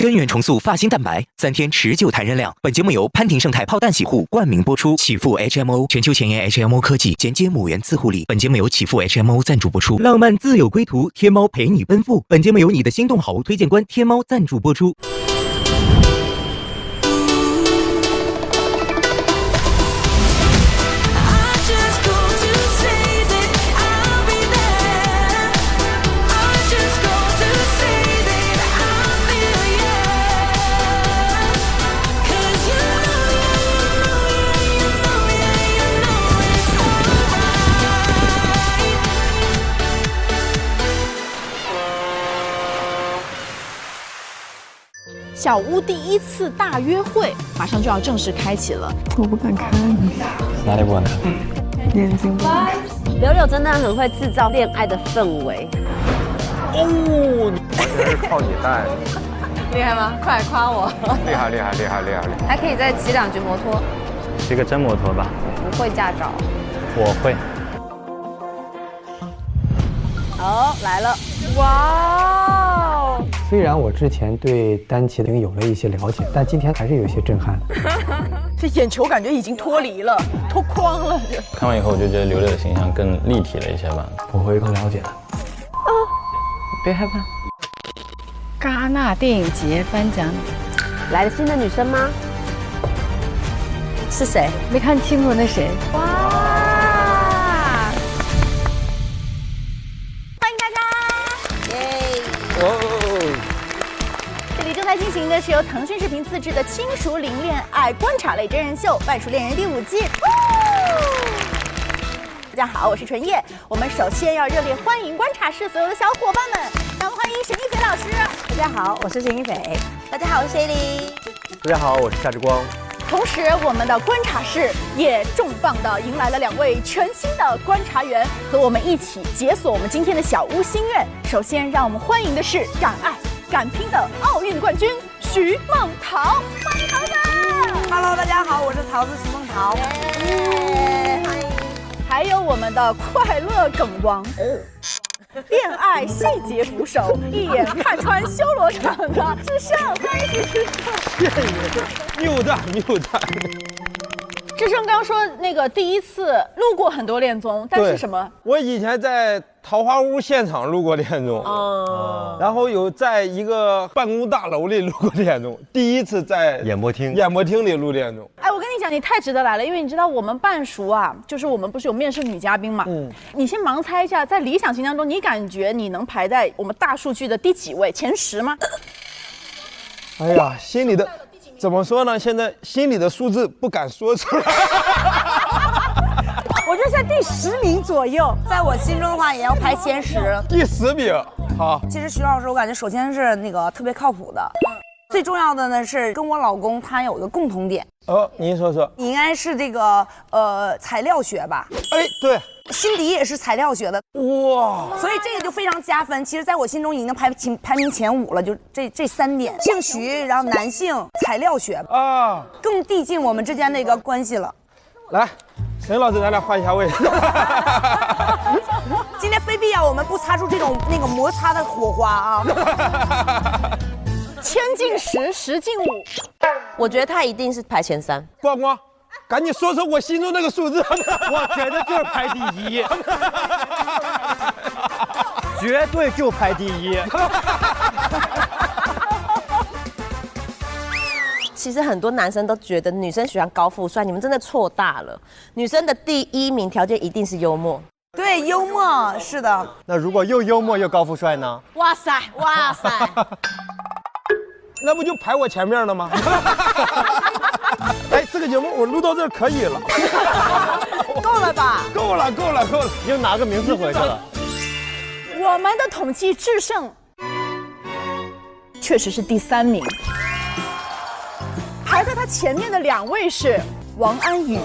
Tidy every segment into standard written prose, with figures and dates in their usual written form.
根源重塑发型蛋白，3天持久弹韧亮。本节目由潘婷胜肽泡蛋洗护冠名播出。启富 HMO 全球前沿 HMO 科技，简洁母源自护理。本节目由启富 HMO 赞助播出。浪漫自有归途，天猫陪你奔赴。本节目由你的心动好物推荐官天猫赞助播出。小屋第一次大约会马上就要正式开启了，我不敢看你，哪里不敢看？眼睛不敢。柳柳真的很会制造恋爱的氛围。哦，完全是靠你带，厉害吗？快来夸我！厉害厉害厉害厉害！还可以再骑2局摩托。骑个真摩托吧。不会驾照。我会。哦，来了！哇哦！虽然我之前对单骑有了一些了解，但今天还是有些震撼。这眼球感觉已经脱离了，脱光了。看完以后，我就觉得柳柳的形象更立体了一些吧。我会更了解的。哦，别害怕。戛纳电影节颁奖来了新的女生吗？是谁？没看清楚那谁。哇！这里正在进行的是由腾讯视频自制的轻熟龄恋爱观察类真人秀《半熟恋人》第5季。大家好，我是纯叶。我们首先要热烈欢迎观察室所有的小伙伴们，让我们欢迎沈一菲老师。大家好，我是沈一菲。大家好，我是 Shelly。大家好，我是夏之光。同时，我们的观察室也重磅地迎来了2位全新的观察员，和我们一起解锁我们今天的小屋心愿。首先，让我们欢迎的是敢爱敢拼的奥运冠军徐梦桃，欢迎桃子。Hello， 大家好，我是桃子徐梦桃。还有我们的快乐梗王。恋爱细节捕手，一眼看穿修罗场的智胜，欢迎智胜。谬赞谬赞。智胜刚刚说那个第一次录过很多恋综，但是什么？我以前在桃花坞现场录过恋综，然后有在一个办公大楼里录过恋综，第一次在演播厅里录恋综。哎，我跟你讲，你太值得来了，因为你知道我们半熟啊，就是我们不是有面试女嘉宾嘛？你先盲猜一下，在理想型当中，你感觉你能排在我们大数据的第几位？前10吗？哎呀，心里的怎么说呢？现在心里的数字不敢说出来。我觉得在第10名左右，在我心中的话也要排前10。第10名，好。其实徐老师，我感觉首先是那个特别靠谱的，最重要的呢是跟我老公他有一个共同点。您说说。你应该是这个材料学吧？哎，对。辛迪也是材料学的，哇，所以这个就非常加分。其实，在我心中已经排名前5了，就这3点：姓徐，然后男性，材料学啊，更递进我们之间的一个关系了。来，沈老师，咱俩换一下位。今天非必要我们不擦出这种那个摩擦的火花啊！10进10，10进5，我觉得他一定是排前3。光光。赶紧说说我心中那个数字，我觉得就是排第1，绝对就排第1。其实很多男生都觉得女生喜欢高富帅，你们真的错大了。女生的第1名条件一定是幽默。对，幽默是的。那如果又幽默又高富帅呢？哇塞，哇塞，那不就排我前面了吗？哎，这个节目我录到这儿可以了，够了吧？够了，又拿个名次回去了。我们的统计智胜确实是第3名，排在他前面的2位是王安宇，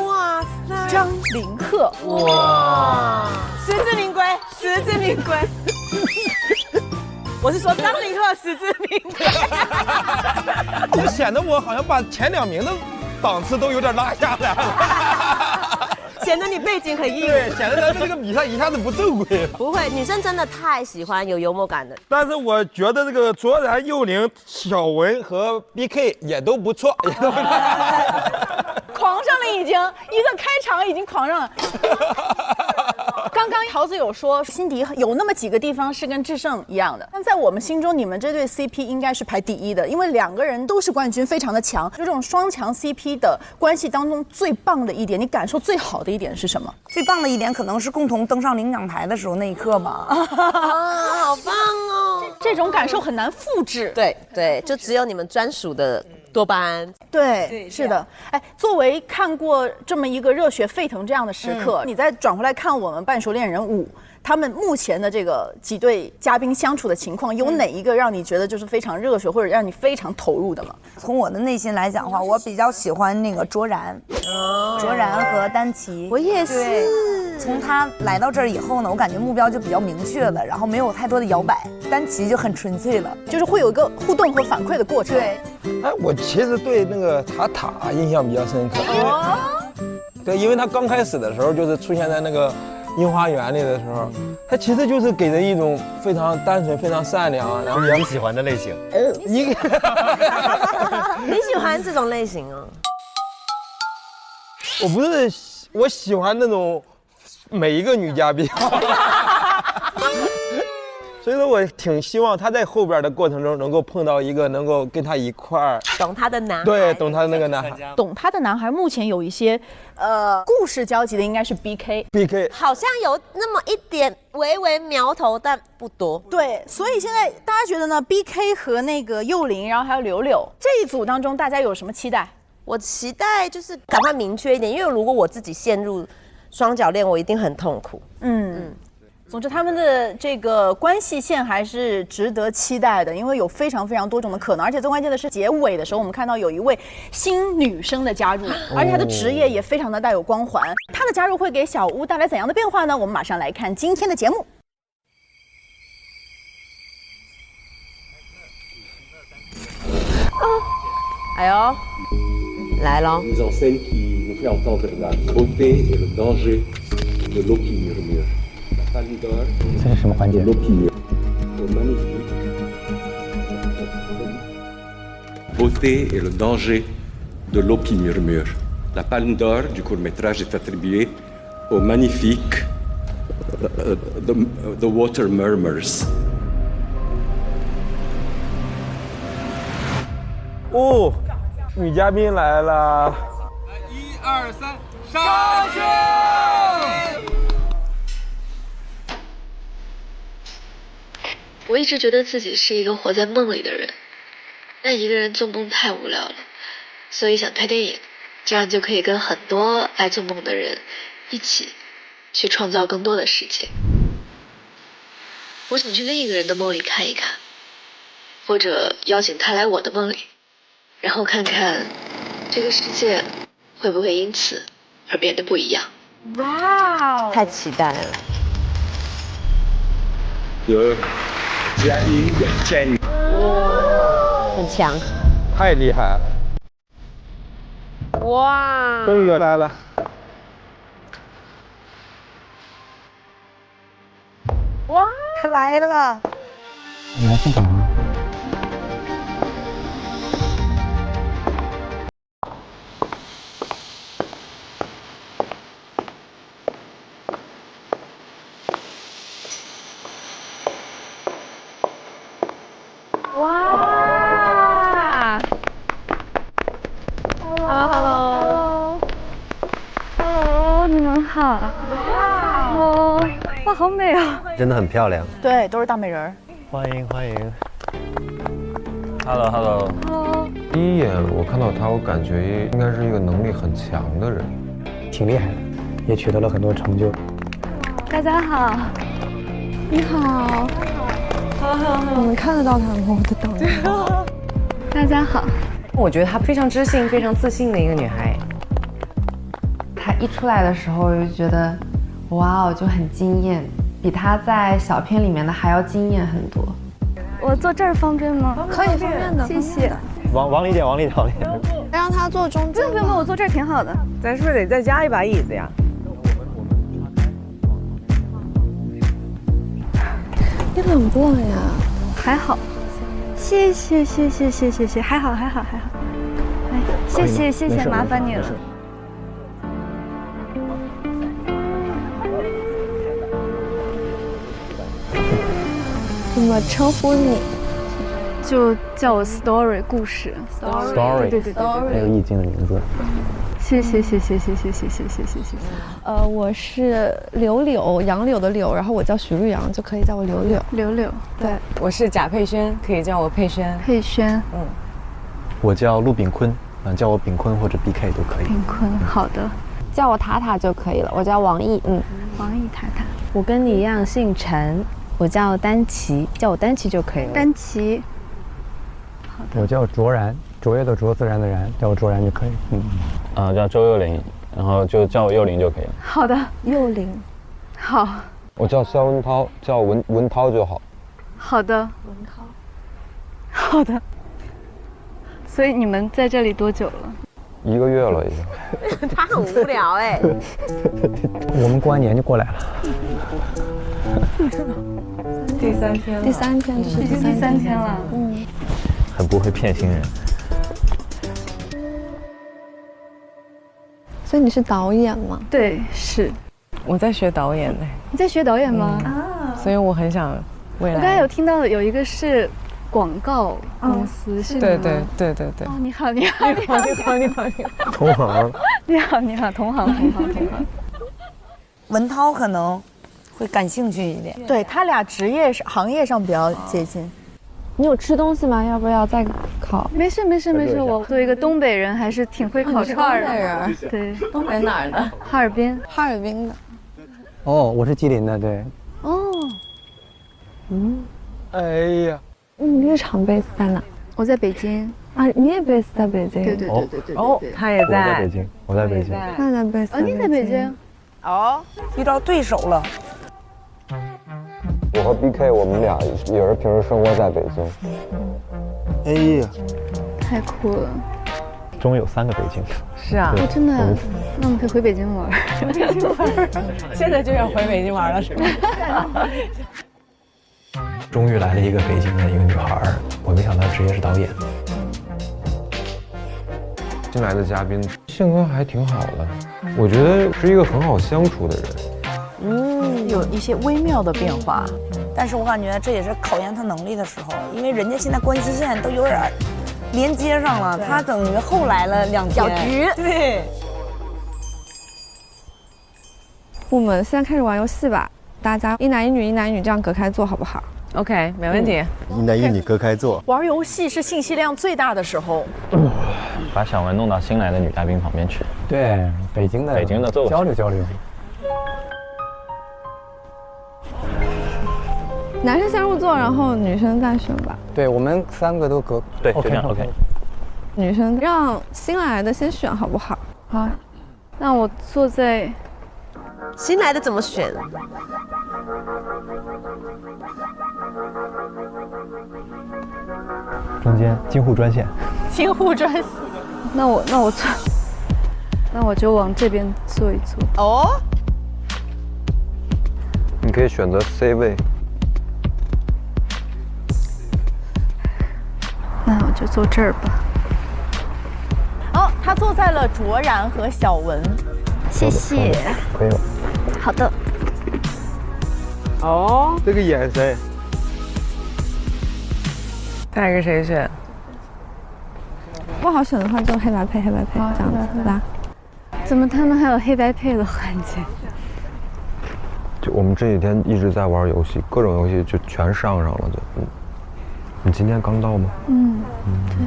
哇塞，张凌赫，哇，实至名归，实至名归。我是说张凌赫实至名归，就显得我好像把前2名的档次都有点拉下来了。显得你背景很硬。对，显得咱们这个比赛一下子不正规了。不会，女生真的太喜欢有幽默感的。但是我觉得这个卓然、幼玲、小文和 BK 也都不错，也都不错。狂上了，已经一个开场已经狂上了。刚刚桃子有说辛迪有那么几个地方是跟智胜一样的，但在我们心中，你们这对 CP 应该是排第一的，因为2个人都是冠军，非常的强。就这种双强 CP 的关系当中，最棒的一点，你感受最好的一点是什么？最棒的一点可能是共同登上领奖台的时候那一刻吧。好棒哦！这种感受很难复制。对，就只有你们专属的多巴胺。对，是的。哎，作为看过这么一个热血沸腾这样的时刻，你再转回来看我们《半熟恋人5》，他们目前的这个几对嘉宾相处的情况，有哪一个让你觉得就是非常热血，或者让你非常投入的吗？从我的内心来讲的话，我比较喜欢那个卓然，卓然和丹琪。我也是。从他来到这儿以后呢，我感觉目标就比较明确了，然后没有太多的摇摆，丹琪就很纯粹了，就是会有一个互动和反馈的过程。对。哎，我其实对那个塔印象比较深刻。对，因为他刚开始的时候就是出现在那个樱花园里的时候，他其实就是给人一种非常单纯、非常善良，然后你喜欢的类型。你喜欢这种类型啊？我不是，我喜欢那种每一个女嘉宾。所以说我挺希望他在后边的过程中能够碰到一个能够跟他一块儿懂他的男孩，对，懂他的那个男孩，懂他的男孩。目前有一些故事交集的应该是 BK， 好像有那么一点微微苗头，但不多。对，所以现在大家觉得呢 ？BK 和那个幼玲，然后还有柳柳这一组当中，大家有什么期待？我期待就是赶快明确一点，因为如果我自己陷入双角恋，我一定很痛苦。总之，他们的这个关系线还是值得期待的，因为有非常非常多种的可能，而且最关键的是结尾的时候，我们看到有一位新女生的加入，而且她的职业也非常的带有光环。她的加入会给小屋带来怎样的变化呢？我们马上来看今天的节目。哎呦，来喽！这是什么环节？Beauté et le danger de l'eau qui murmure. La Palme d'Or du court-métrage est attribuée au magnifique The Water Murmurs. 哦，女嘉宾来了！来，1、2、3，上去！我一直觉得自己是一个活在梦里的人，但一个人做梦太无聊了，所以想拍电影，这样就可以跟很多爱做梦的人一起去创造更多的世界。我想去另一个人的梦里看一看，或者邀请他来我的梦里，然后看看这个世界会不会因此而变得不一样。哇，太期待了！很强，太厉害了！哇，终于来了！哇，他来了！你来现场吗？哇 ！Hello， 你们好。哇，好美啊！真的很漂亮。对，都是大美人儿。欢迎欢迎。Hello。第一眼我看到他，我感觉应该是一个能力很强的人，挺厉害的，也取得了很多成就。大家好。你好。你们看得到他吗？我的导演。大家好。我觉得她非常知性、非常自信的一个女孩。她一出来的时候就觉得，哇哦，就很惊艳，比她在小片里面的还要惊艳很多。我坐这儿方便吗？可以，方便的，谢谢。往里点，往里点。让他坐中间。不用，我坐这儿挺好的。咱是不是得再加一把椅子呀？你冷不冷呀？还好，谢谢，还好。哎，谢谢，麻烦你了。怎么称呼你？就叫我 Story 故事。Story， 对，很有意境的名字。谢谢。我是柳柳，杨柳的柳，然后我叫许绿杨，就可以叫我柳柳。柳柳，对，我是贾佩轩，可以叫我佩轩。佩轩，我叫陆炳坤，叫我炳坤或者 BK 都可以。炳坤，好的，叫我塔塔就可以了。我叫王毅，王毅塔塔。我跟你一样姓陈，我叫丹琪，叫我丹琪就可以了。丹琪。我叫卓然，卓越的卓，自然的然，叫我卓然就可以。叫周幼龄，然后就叫我幼龄就可以了。好的，幼龄。好。我叫肖文涛，叫文涛就好。好的，文涛。好的。所以你们在这里多久了？1个月了已经。他很无聊哎。我们过完年就过来了。第3天了。第3天，已经第3天了。很不会骗新人。所以你是导演吗？对，是。我在学导演呢。你在学导演吗？所以我很想未来。我刚才有听到有一个是广告公司，是吗？对。哦，你好。同行。你好，同行。文涛可能会感兴趣一点。对他俩行业上比较接近。你有吃东西吗？要不要再烤？没事，我作为一个东北人，还是挺会烤串的。对，东北哪儿的？哈尔滨的。哦，我是吉林的，对。哦。哎呀。你日常 base 在哪？我在北京。啊，你也 base 在北京？对。哦，他也在。我在北京。他在 base。哦，你在北京。哦，遇到对手了。我和 BK 我们俩也是平时生活在北京。哎呀，太酷了！终于有3个北京。是啊，真的。那我们可以回北京玩。现在就要回北京玩了，是吗？终于来了一个北京的一个女孩，我没想到职业是导演。新来的嘉宾性格还挺好的，我觉得是一个很好相处的人。有一些微妙的变化，但是我感觉这也是考验他能力的时候，因为人家现在关系线都有点连接上了，他等于后来了2天。搅局。对。我们现在开始玩游戏吧，大家1男1女，1男1女这样隔开坐好不好 ？OK， 没问题。1男1女隔开坐。玩游戏是信息量最大的时候。把小文弄到新来的女嘉宾旁边去。对，北京的坐交流。男生先入座，然后女生再选吧。对，我们3个都隔。对，就这样 OK。女生让新来的先选好不好？好，那我坐在。新来的怎么选？中间京沪专线。京沪专线。那我坐，那我就往这边坐一坐。哦。你可以选择 C 位。那我就坐这儿吧。哦，他坐在了卓然和小文。谢谢。可以了。好的。哦，这个眼神。下一个谁选？不好选的话就黑白配这样子来。怎么他们还有黑白配的环节？就我们这几天一直在玩游戏，各种游戏就全上了就。你今天刚到吗？对。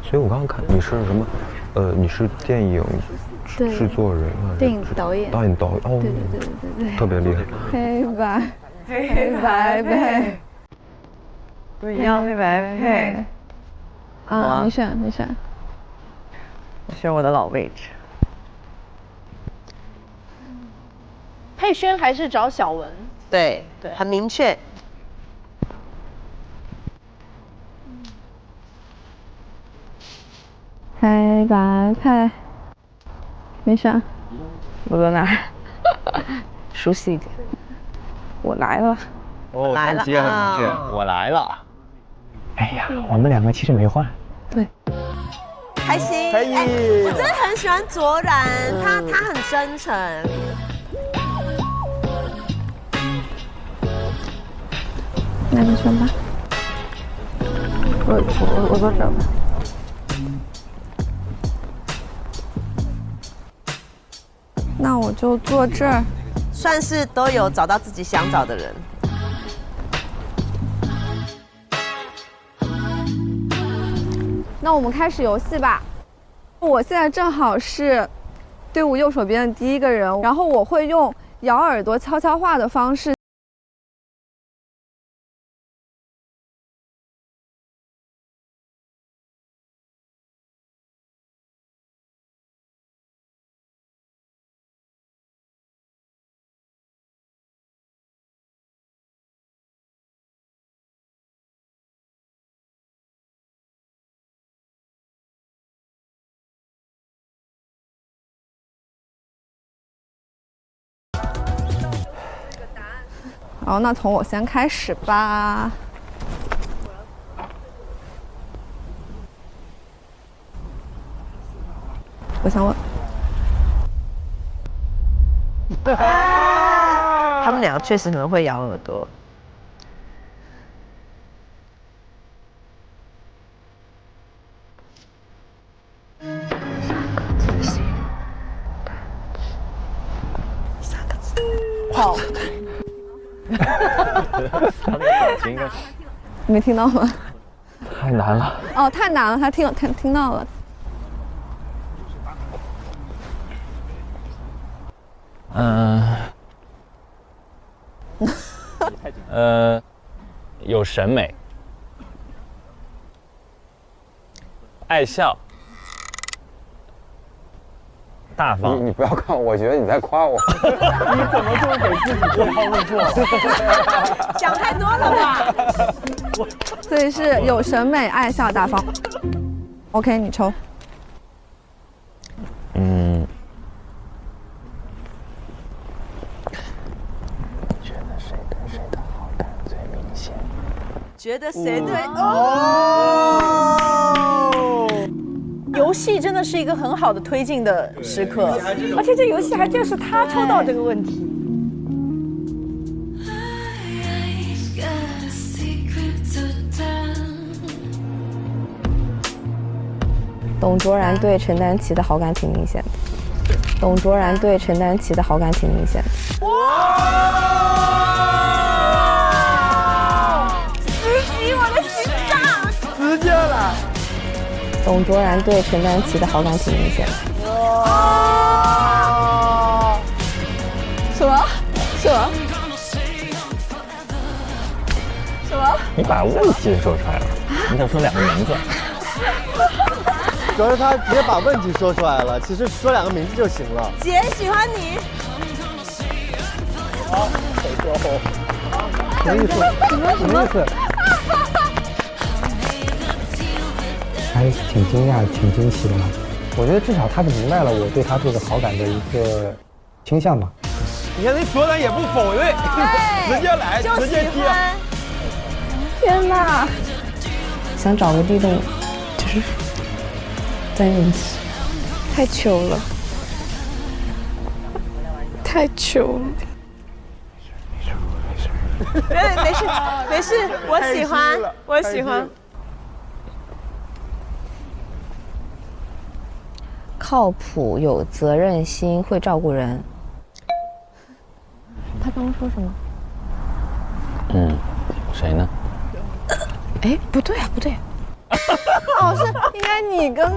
所以我刚刚看你是什么？你是电影制作人啊？电影导演。导演哦。对，特别厉害。黑白配。不一样，黑白配。啊，你选。我选我的老位置。佩轩还是找小文？对，很明确。黑白配，没选。我坐哪儿？熟悉一点。我来了。哦，来丹琪也很了明确，我来了。哎呀，我们两个其实没换。对，还行。可以我真的很喜欢卓然，他很真诚。那你选吧。我坐这儿吧。那我就坐这儿。算是都有找到自己想找的人。那我们开始游戏吧。我现在正好是队伍右手边的第一个人，然后我会用咬耳朵悄悄话的方式。好，那从我先开始吧。我想问，他们两个确实很会咬耳朵。好。你没听到吗？太难了。哦，太难了，他听到了。有审美，爱笑，大方。你不要看我，我觉得你在夸我。你怎么就给自己对号入座了？想太多了吧？所以是有审美、爱笑、大方。OK， 你抽。觉得谁对谁的好感最明显？觉得谁对哦？游戏真的是一个很好的推进的时刻，而且这游戏还就是他抽到这个问题。董卓然对陈丹琪的好感挺明显的。董卓然对陈丹琪的好感挺明显的。直击我的心脏！直接来。董卓然对陈丹琪的好感挺明显的。什么？什么？什么？你把问题说出来了，你想说两个名字？主要是他直接把问题说出来了，其实说两个名字就行了。姐喜欢你。好，什么意思？什么意思？还挺惊讶、挺惊奇的嘛。我觉得至少他是明白了我对他这个好感的一个倾向嘛。你看那卓然也不否认，直接来，直接接。天哪！想找个地洞，就是钻进去，太糗了，太糗了。没事，没事，我喜欢，我喜欢。靠谱、有责任心、会照顾人。他刚刚说什么？谁呢？哎，不对啊，不对。哦，是应该你跟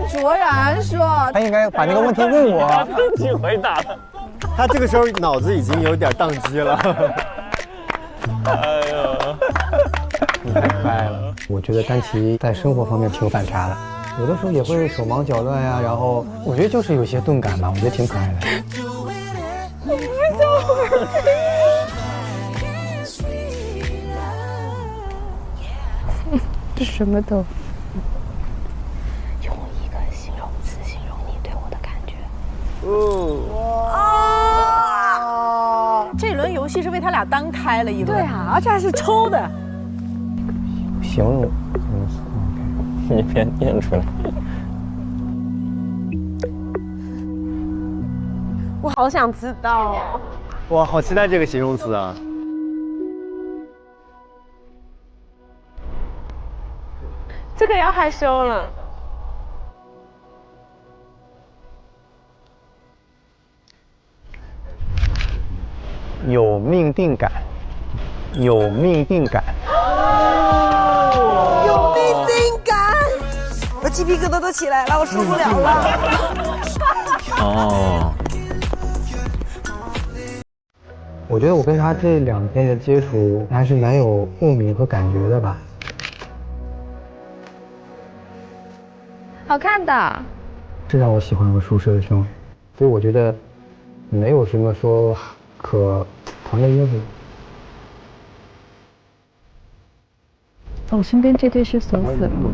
卓然说。他应该把那个问题问我。问题回答了。他这个时候脑子已经有点宕机了。哎呀，你太可爱了。我觉得丹琪在生活方面挺有反差的，有的时候也会手忙脚乱呀，然后我觉得就是有些钝感吧，我觉得挺可爱的。我不想玩。这什么都用一个形容词形容你对我的感觉。这轮游戏是为他俩单开开了一轮。对啊，而且还是抽的。形容，你别念出来。我好想知道哦。哇，好期待这个形容词啊！这个要害羞了。有命定感，有命定感。有命定感，我鸡皮疙瘩都起来了，我受不了了。哦。我觉得我跟他这2天的接触还是蛮有共鸣和感觉的吧。好看的，是让我喜欢和舒适的生活，所以我觉得没有什么说可谈的因素。我身边这对是锁死了吗？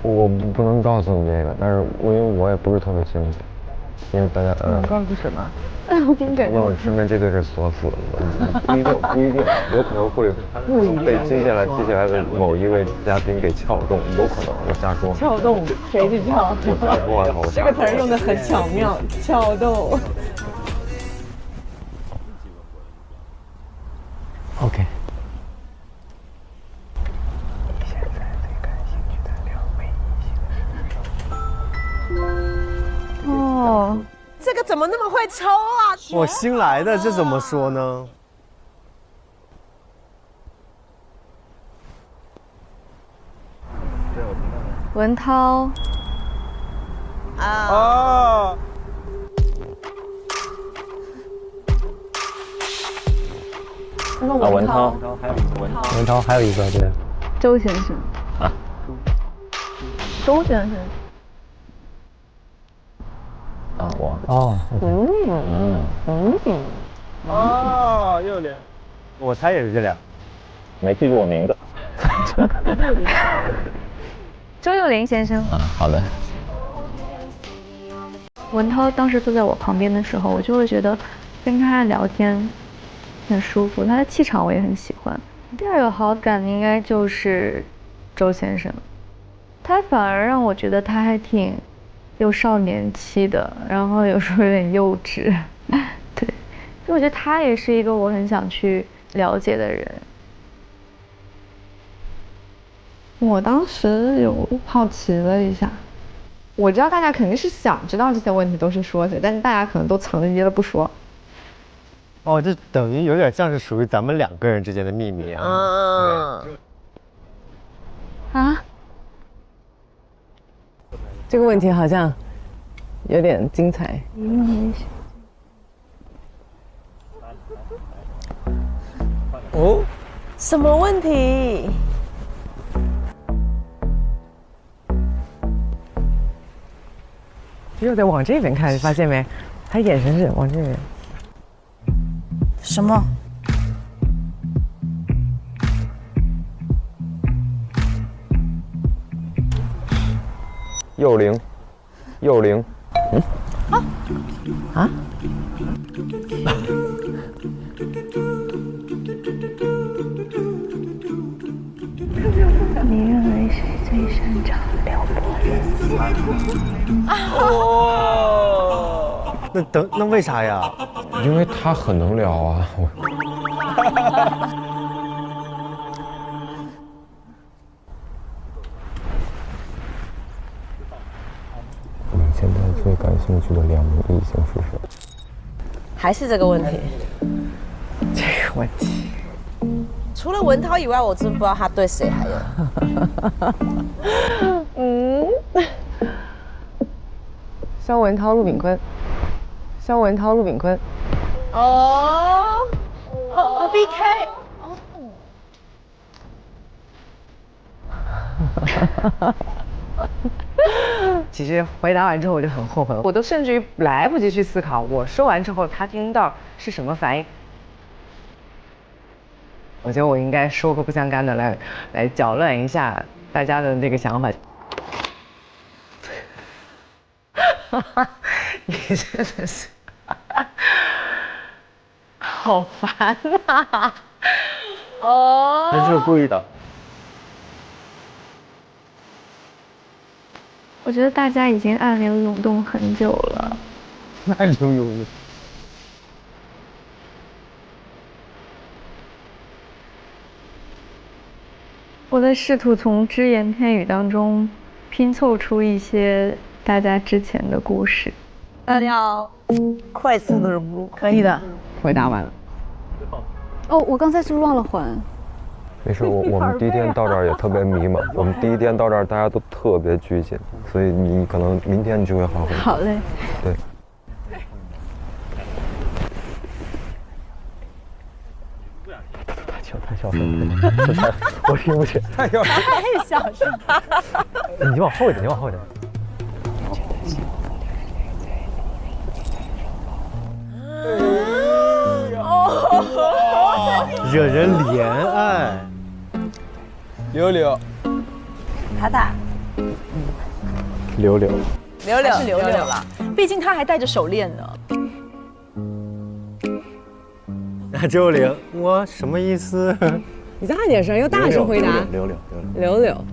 我不能告诉你这个，但是因为我也不是特别清楚，因为大家告诉什么？我挺感我身边这对是锁死了，不一定，有可能会被接下来的某一位嘉宾给撬动，有可能，我瞎说。撬动，谁去撬？这个词儿用的很巧妙，撬动。OK。哦，这个怎么那么会抽啊？我新来的，这怎么说呢？文涛。啊。文涛，文涛还有一个对。周先生。啊。周先生。啊，我。哦。哦，又连。我猜也是这俩。没记住我名字。周幼霖先生。啊，好的。文涛当时坐在我旁边的时候，我就会觉得跟他聊天很舒服，他的气场我也很喜欢。第二个好感应该就是周先生，他反而让我觉得他还挺有少年期的，然后有时候有点幼稚，对，所以我觉得他也是一个我很想去了解的人。我当时有好奇了一下，我知道大家肯定是想知道这些问题都是说谁，但是大家可能都藏着掖着不说。哦，这等于有点像是属于咱们2个人之间的秘密啊。啊？这个问题好像有点精彩。哦，什么问题？又在往这边看，你发现没？他眼神是往这边。什么？幼龄，啊？你认为谁最擅长撩拨人？哦。那为啥呀？因为他很能聊啊。你现在最感兴趣的2名异性是谁？还是这个问题？这个问题。除了文涛以外，我真不知道他对谁还有。肖文涛、陆炳坤。哦，BK。其实回答完之后我就很后悔，我都甚至于来不及去思考，我说完之后他听到是什么反应。我觉得我应该说个不相干的来搅乱一下大家的这个想法。你真的是，好烦呐！哦，他是故意的。我觉得大家已经暗恋永动很久了。暗恋永动。我在试图从只言片语当中拼凑出一些大家之前的故事。要快速的融入，可以的。回答完了。哦，我刚才是不是忘了还？没事，我们第一天到这儿也特别迷茫。我们第一天到这儿，大家都特别拘谨，所以你可能明天就会好很多。好嘞。对。太小声，我听不见。太小声。你往后一点，你往后一点。惹人怜爱。柳柳，塔塔，柳柳，柳柳是柳柳了，毕竟他还戴着手链呢。那周玲，我什么意思？你再大点声，要大声回答。柳柳，柳柳。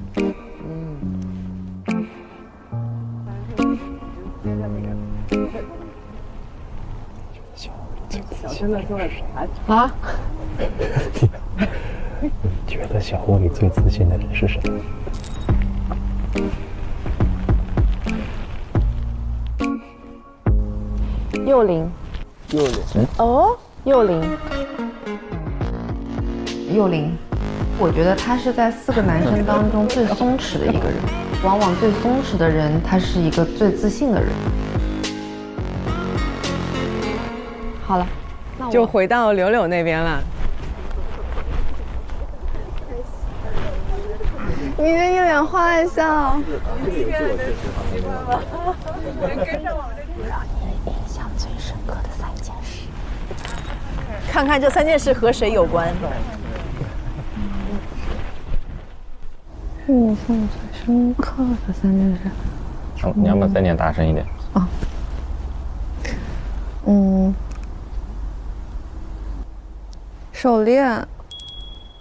小声的说啥？啊？你觉得小屋里最自信的人是谁？幼龄。幼龄。哦，幼龄。幼龄，我觉得他是在4个男生当中最松弛的一个人。往往最松弛的人，他是一个最自信的人。好了，就回到柳柳那边了。你这一脸坏笑。印象最深刻的3件事，看看这3件事和谁有关？印象最深刻的3件事。你要不要再念大声一点？啊。手链。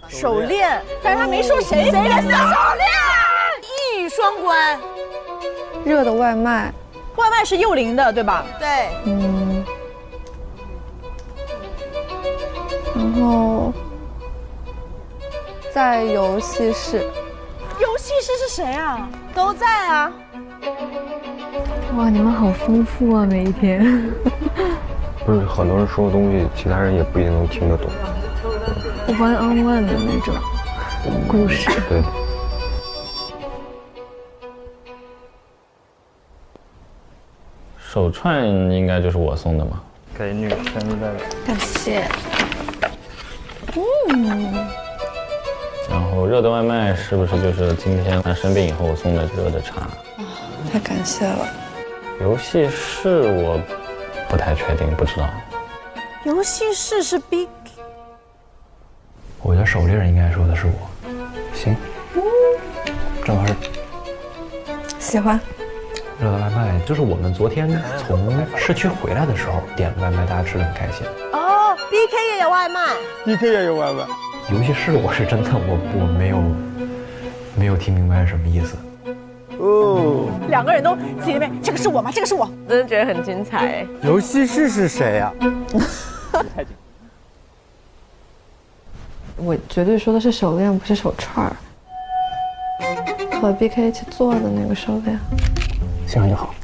手链，但是他没说谁的手链，一语双关。热的外卖，外卖是幼龄的，对吧？对。然后在游戏室。游戏室是谁啊？都在啊。哇，你们好丰富啊，每一天。不是很多人说的东西，其他人也不一定能听得懂。one on one 的那种故事。对。手串应该就是我送的嘛，给女生的。感谢。然后热的外卖是不是就是今天他生病以后我送的热的茶？太感谢了。游戏室我不太确定，不知道。游戏室是 Big。我觉得手链应该说的是我。行。正合适。喜欢。热的外卖就是我们昨天从市区回来的时候点外卖，大家吃得很开心。哦 ，BK 也有外卖。BK 也有外卖。游戏室我是真的我没有听明白是什么意思。哦，2个人都自己那边，这个是我吗？这个是我，真的觉得很精彩。游戏室是谁呀？我绝对说的是手链，不是手串儿。和 BK 一起做的那个手链。这样就好，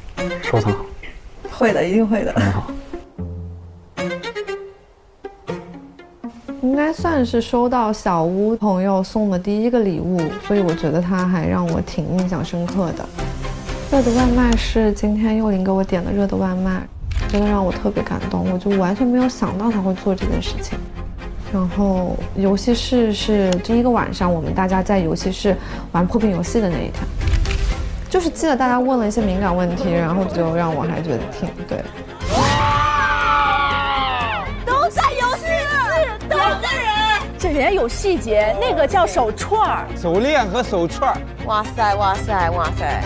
收藏好。会的，一定会的。很好。应该算是收到小屋朋友送的第1个礼物，所以我觉得他还让我挺印象深刻的。热的外卖是今天幼龄给我点的热的外卖，真的让我特别感动，我就完全没有想到他会做这件事情。然后游戏室是第1个晚上，我们大家在游戏室玩破冰游戏的那一天，就是记得大家问了一些敏感问题，然后就让我还觉得挺对。都在游戏室，都在人，这人家有细节，那个叫手串儿，手链和手串儿。哇塞哇塞哇塞！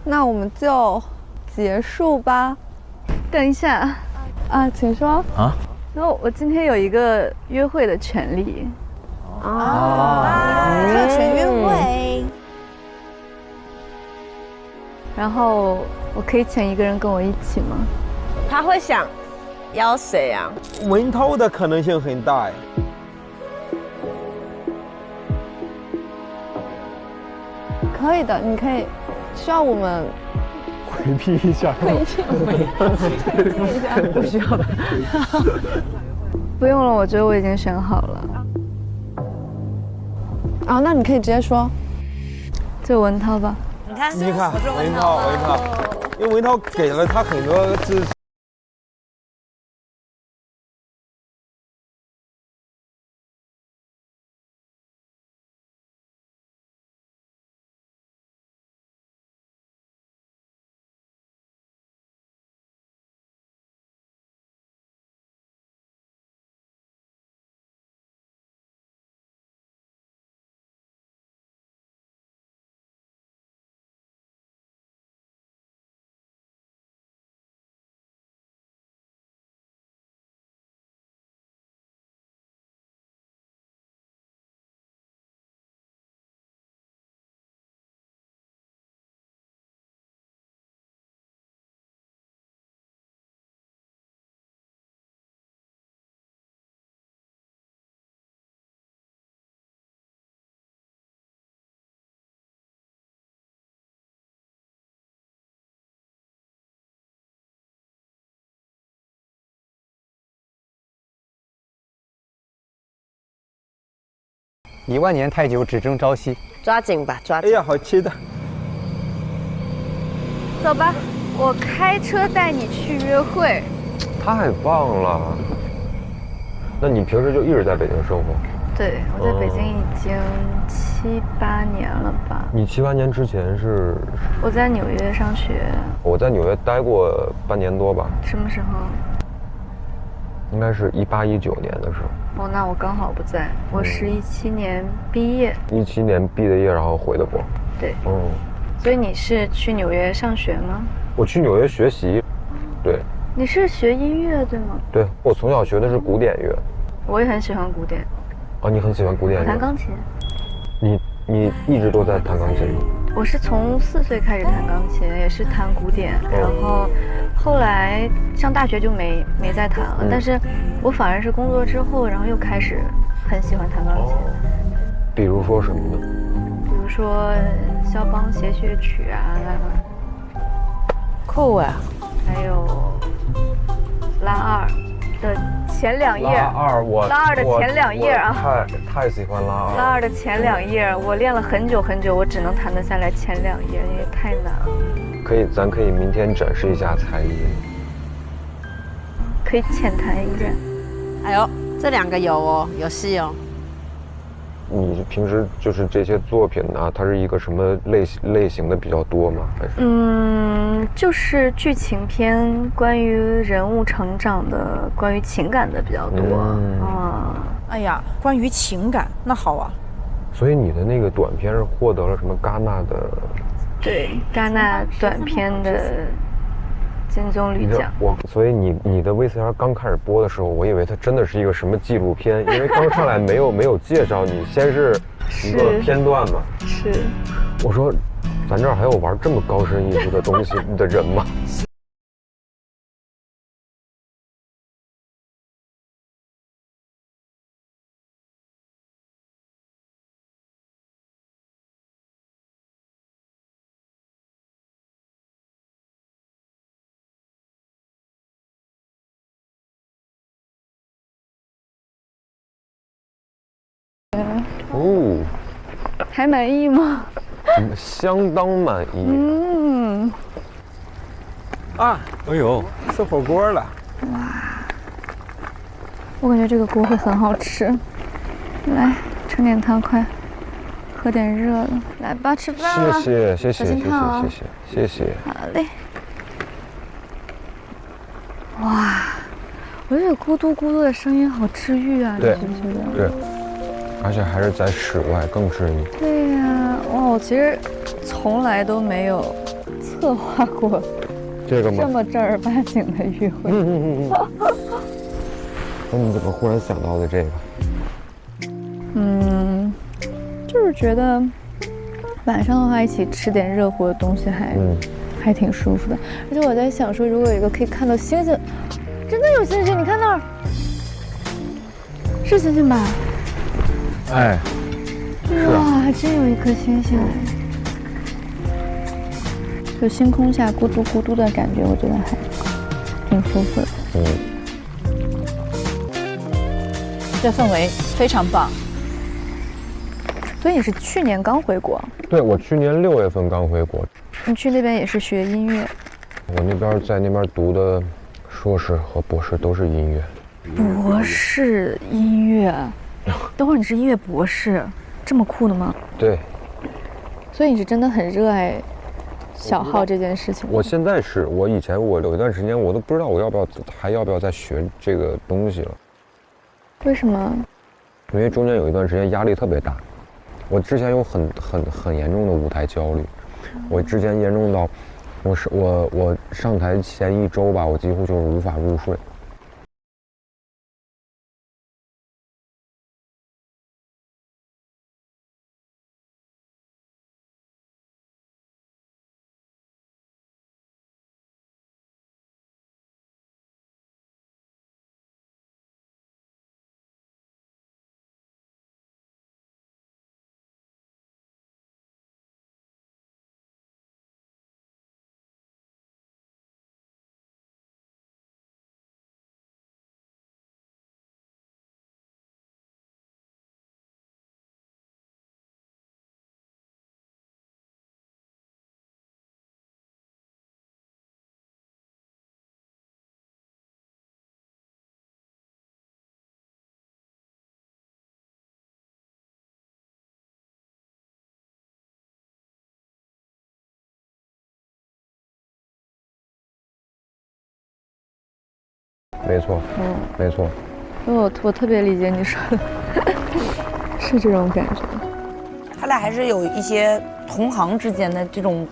那我们就结束吧。等一下，啊，请说。啊？然后我今天有一个约会的权利。特权约会。然后我可以请一个人跟我一起吗？他会想邀谁啊？文涛的可能性很大哎。可以的，你可以，需要我们回避一下。回避一下，不需要的。不用了，我觉得我已经选好了。啊，那你可以直接说，就文涛吧。你看，文涛，因为文涛给了他很多支持。10000年太久，只争朝夕。抓紧吧，抓紧！哎呀，好期待！走吧，我开车带你去约会。太棒了！那你平时就一直在北京生活？对，我在北京已经7、8年了吧。你7、8年之前是？我在纽约上学。我在纽约待过半年多吧。什么时候？应该是18、19年的时候。哦，那我刚好不在，我是17年毕业。17年毕的业，然后回的国。对。所以你是去纽约上学吗？我去纽约学习，对。你是学音乐对吗？对，我从小学的是古典乐。我也很喜欢古典。哦，你很喜欢古典乐？我弹钢琴。你一直都在弹钢琴？我是从4岁开始弹钢琴，也是弹古典，然后后来上大学就没再弹了。但是我反而是工作之后，然后又开始很喜欢弹钢琴。比如说什么呢？比如说肖邦协谑曲啊，酷啊！还有拉2的前2页。拉2的前2页啊！太喜欢拉2。拉2的前2页，我练了很久很久，我只能弹得下来前2页，因为太难了。咱可以明天展示一下才艺。可以浅谈一下。哎呦，这2个有戏哦。你平时就是这些作品呢，它是一个什么类型的比较多吗？还是？就是剧情片，关于人物成长的，关于情感的比较多。哎呀，关于情感，那好啊。所以你的那个短片是获得了什么戛纳的？对，戛纳短片的金棕榈奖。所以你的 VCR 刚开始播的时候，我以为它真的是一个什么纪录片，因为刚上来没有介绍你，先是一个片段嘛。是。我说，咱这儿还有玩这么高深艺术的东西的人吗？哦，还满意吗？相当满意。哎呦，吃火锅了。哇，我感觉这个锅会很好吃。来，盛点汤，快喝点热的。来吧，吃饭了。谢谢。好嘞。哇，我觉得咕嘟咕嘟的声音好治愈啊，你觉不觉得？对。而且还是在室外，更治愈。对呀，哇！我其实从来都没有策划过这个吗？这么正儿八经的约会。那你怎么忽然想到的这个？就是觉得晚上的话一起吃点热乎的东西还挺舒服的。而且我在想说，如果有一个可以看到星星，真的有星星，你看那儿，是星星吧？哎，是啊。哇，还真有一颗星星哎！就星空下咕嘟咕嘟的感觉，我觉得还挺舒服的。这氛围非常棒。所以你是去年刚回国？对，我去年6月份刚回国。你去那边也是学音乐？我那边在那边读的硕士和博士都是音乐。博士音乐？等会儿你是音乐博士，这么酷的吗？对。所以你是真的很热爱小号这件事情。我现在是，我以前我有一段时间我都不知道我还要不要再学这个东西了。为什么？因为中间有一段时间压力特别大。我之前有很严重的舞台焦虑，我之前严重到，我上台前1周吧，我几乎就是无法入睡。没错，没错。我特别理解你说的，是这种感觉。他俩还是有一些同行之间的这种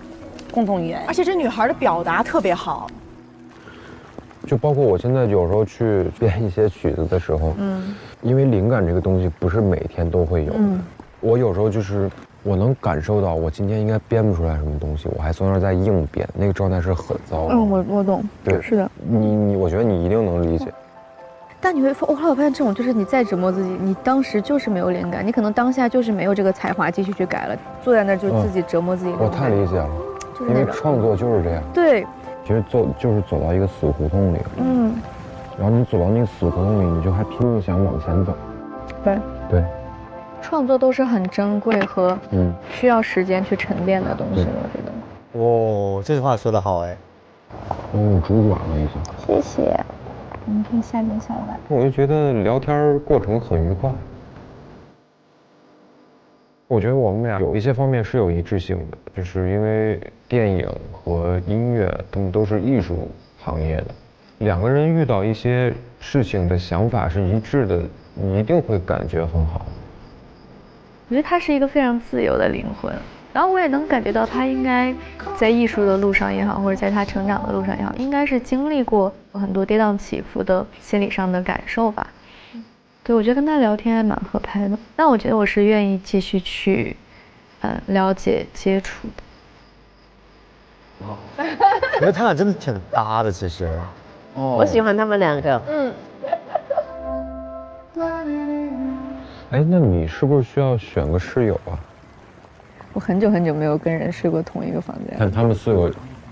共同语言，而且这女孩的表达特别好。就包括我现在有时候去编一些曲子的时候，因为灵感这个东西不是每天都会有的，我有时候就是我能感受到我今天应该编不出来什么东西，我还从那儿在硬编，那个状态是很糟的。我懂，对，是的。我觉得你一定能理解。但你会发，后来我发现这种就是你再折磨自己，你当时就是没有灵感，你可能当下就是没有这个才华继续去改了，坐在那儿就自己折磨自己。我太理解了，因为创作就是这样。对。其实就是走到一个死胡同里了，然后你走到那个死胡同里，你就还拼命想往前走。对。创作都是很珍贵和需要时间去沉淀的东西，我觉得。哦，这句话说得好哎。我拄转了一下。谢谢。我们可以下点小碗。我就觉得聊天过程很愉快。我觉得我们俩有一些方面是有一致性的，就是因为电影和音乐，他们都是艺术行业的，两个人遇到一些事情的想法是一致的，你一定会感觉很好。我觉得他是一个非常自由的灵魂，然后我也能感觉到他应该在艺术的路上也好，或者在他成长的路上也好，应该是经历过很多跌宕起伏的心理上的感受吧。对，我觉得跟他聊天还蛮合拍的。但我觉得我是愿意继续去，了解接触的。我觉得他俩真的挺搭的，其实。我喜欢他们两个。哎，那你是不是需要选个室友啊？我很久没有跟人睡过同一个房间。但他们4个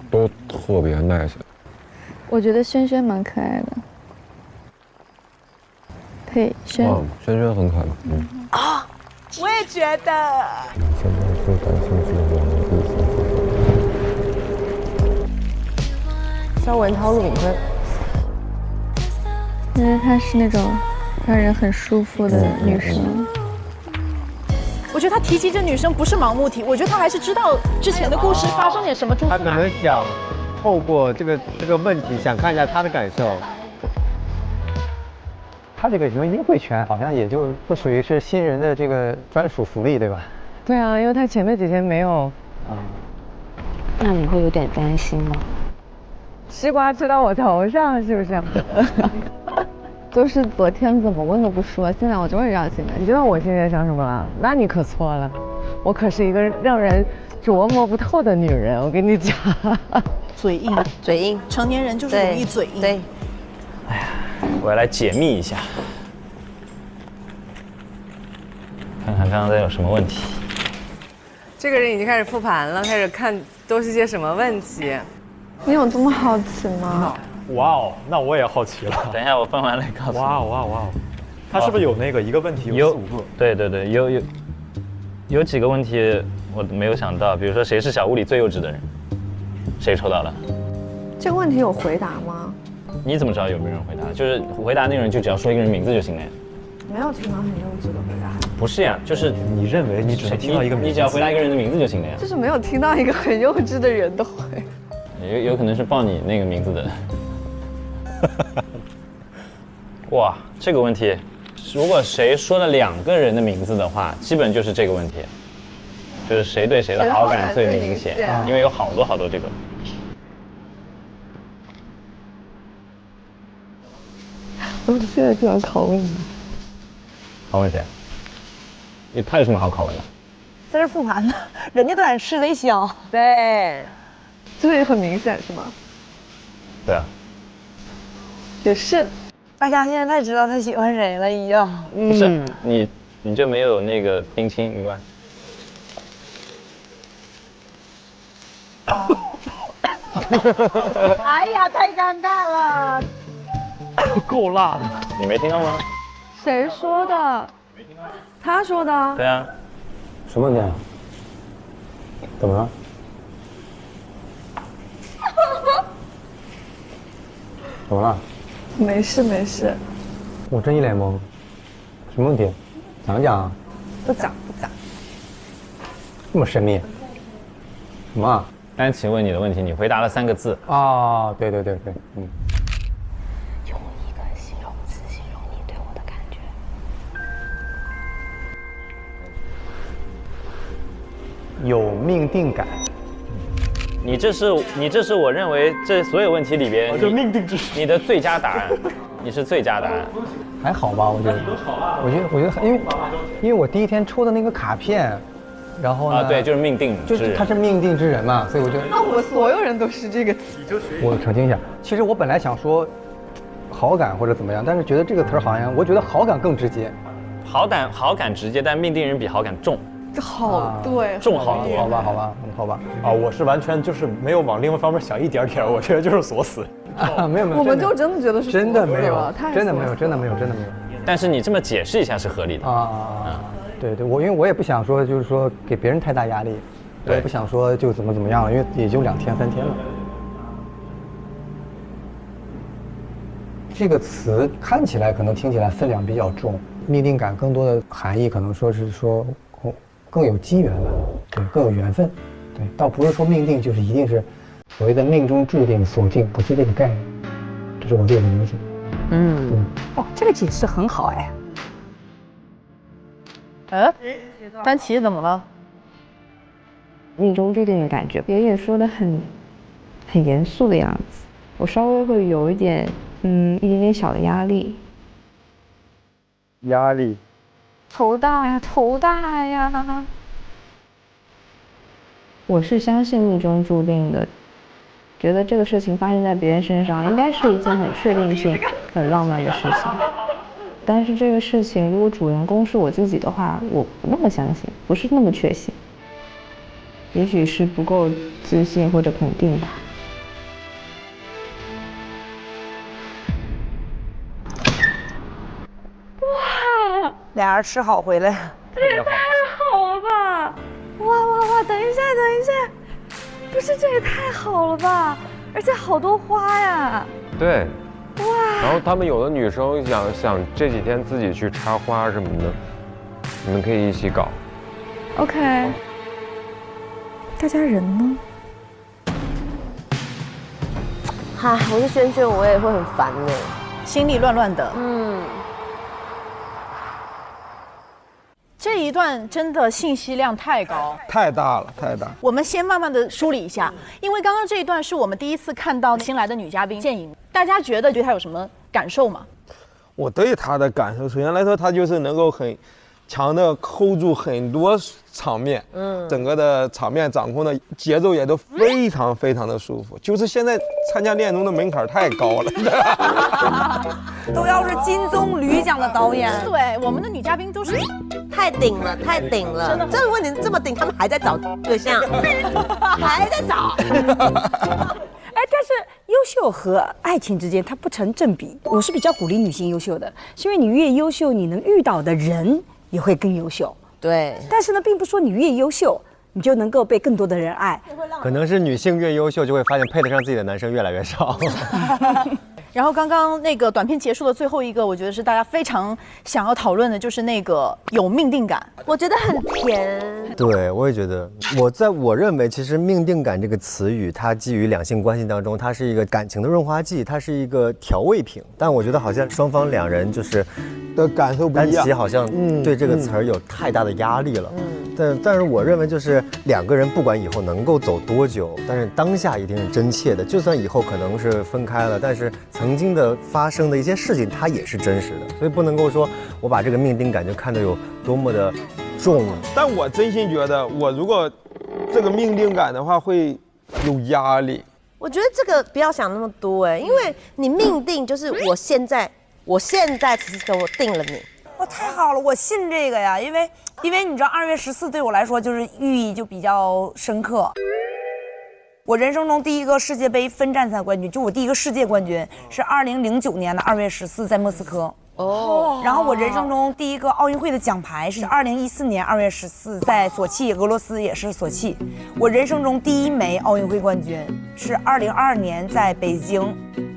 都特别 nice。我觉得轩轩蛮可爱的。佩轩。轩轩很可爱。我也觉得。你现在最感兴趣的两个异性。肖文涛、陆敏坤。因为她是那种让人很舒服的女生。我觉得他提及这女生不是盲目提，我觉得他还是知道之前的故事发生点什么。他可能想透过这个问题，想看一下他的感受。他这个什么约会权，好像也就不属于是新人的这个专属福利，对吧？对啊，因为他前面几天没有那你会有点担心吗？西瓜吃到我头上是不是？就是昨天怎么问都不说，现在我终于让心了。你知道我现在想什么了？那你可错了，我可是一个让人琢磨不透的女人，我跟你讲。嘴硬，嘴硬，成年人就是容易嘴硬。对。哎呀，我要来解密一下，看看刚刚在有什么问题。这个人已经开始复盘了，开始看都是些什么问题。你有这么好奇吗？哇哦，那我也好奇了。等一下，我分完了告诉你。哇哦，他是不是有那个一个问题有4、5个？对，有几个问题我没有想到，比如说谁是小屋里最幼稚的人，谁抽到了？这个问题有回答吗？你怎么知道有没有人回答？就是回答那个人就只要说一个人名字就行了呀。没有听到很幼稚的回答。不是呀，就是你认为你只能听到一个名字，你只要回答一个人的名字就行了呀。就是没有听到一个很幼稚的人的回。有可能是报你那个名字的。哇，这个问题，如果谁说了2个人的名字的话，基本就是这个问题，就是谁对谁的好感最明显，因为有好多这个。我现在就想拷问你。拷问谁？他有什么好拷问的？在这复盘呢，人家都敢吃微笑。对，这个很明显是吗？对啊。也是。大家现在太知道他喜欢谁了，已经。不是你就没有那个冰清一罐？哎呀，太尴尬了。够辣的。你没听到吗？谁说的？他说的。对啊。什么问题？怎么了？怎么了？没事。我真一脸懵，什么问题？讲讲啊。不讲。这么神秘？什么啊？安琪问你的问题，你回答了3个字。啊，对，用一个形容词形容你对我的感觉。有命定感。你这是我认为这所有问题里边，就命定之你的最佳答案，你是最佳答案。还好吧，我觉得因为我第一天抽的那个卡片，然后呢，对，就是命定之人，就是他是命定之人嘛，所以我就那我们所有人都是这个词。我澄清一下，其实我本来想说好感或者怎么样，但是觉得这个词好像，我觉得好感更直接。好感直接，但命定人比好感重。这好对，重好多。好吧。啊，我是完全就是没有往另外方面想一点点，我觉得就是锁死。啊，没有。我们就真的觉得是真的没有，真的没有。但是你这么解释一下是合理的啊。对，因为我也不想说，就是说给别人太大压力，我也不想说就怎么样了，因为也就2天3天了。这个词看起来可能听起来分量比较重，命定感更多的含义可能说是说更有机缘吧，对，更有缘分，对，倒不是说命定就是一定是所谓的命中注定锁定，不是这个概念，这是我个人的理解。哦，这个解释很好哎。丹琪怎么了？命中注定的感觉，别人说的很严肃的样子，我稍微会有一点一点点小的压力。压力？头大呀！我是相信命中注定的，觉得这个事情发生在别人身上，应该是一件很确定性、很浪漫的事情。但是这个事情，如果主人公是我自己的话，我不那么相信，不是那么确信。也许是不够自信或者肯定吧。哇！俩人吃好回来，这也太好了吧！哇！等一下，不是这也太好了吧！而且好多花呀！对。哇！然后他们有的女生想这几天自己去插花什么的，你们可以一起搞。OK。大家人呢？哈，我是萱萱，我也会很烦的，心里乱乱的。这一段真的信息量太高，太大了，太大。我们先慢慢的梳理一下，因为刚刚这一段是我们第一次看到新来的女嘉宾建颖，大家觉得对她有什么感受吗？我对她的感受，首先来说，她就是能够很强的 hold 住很多场面，整个的场面掌控的节奏也都非常非常的舒服。就是现在参加恋综的门槛太高了，都要是金棕榈奖的导演。对，我们的女嘉宾都是太顶了，太顶了。真的，这个问题这么顶，他们还在找对象，还在找。哎，但是优秀和爱情之间它不成正比。我是比较鼓励女性优秀的，是因为你越优秀，你能遇到的人也会更优秀。对，但是呢，并不说你越优秀，你就能够被更多的人爱。可能是女性越优秀，就会发现配得上自己的男生越来越少。然后刚刚那个短片结束的最后一个，我觉得是大家非常想要讨论的，就是那个有命定感，我觉得很甜。对，我也觉得，我认为，其实命定感这个词语，它基于两性关系当中，它是一个感情的润滑剂，它是一个调味品。但我觉得好像双方两人就是的感受不一样，单其好像对这个词儿有太大的压力了。但是我认为就是两个人不管以后能够走多久，但是当下一定是真切的。就算以后可能是分开了，但是曾经的发生的一些事情，它也是真实的。所以不能够说我把这个命定感就看得有多么的重。但我真心觉得，我如果这个命定感的话，会有压力。我觉得这个不要想那么多因为你命定就是我现在此刻我定了你。哇，太好了，我信这个呀，因为你知道2月14对我来说就是寓意就比较深刻。我人生中第一个世界杯分站赛冠军，就我第一个世界冠军是2009年的2月14在莫斯科。然后我人生中第一个奥运会的奖牌是2014年2月14在索契，俄罗斯也是索契。我人生中第一枚奥运会冠军是2022年在北京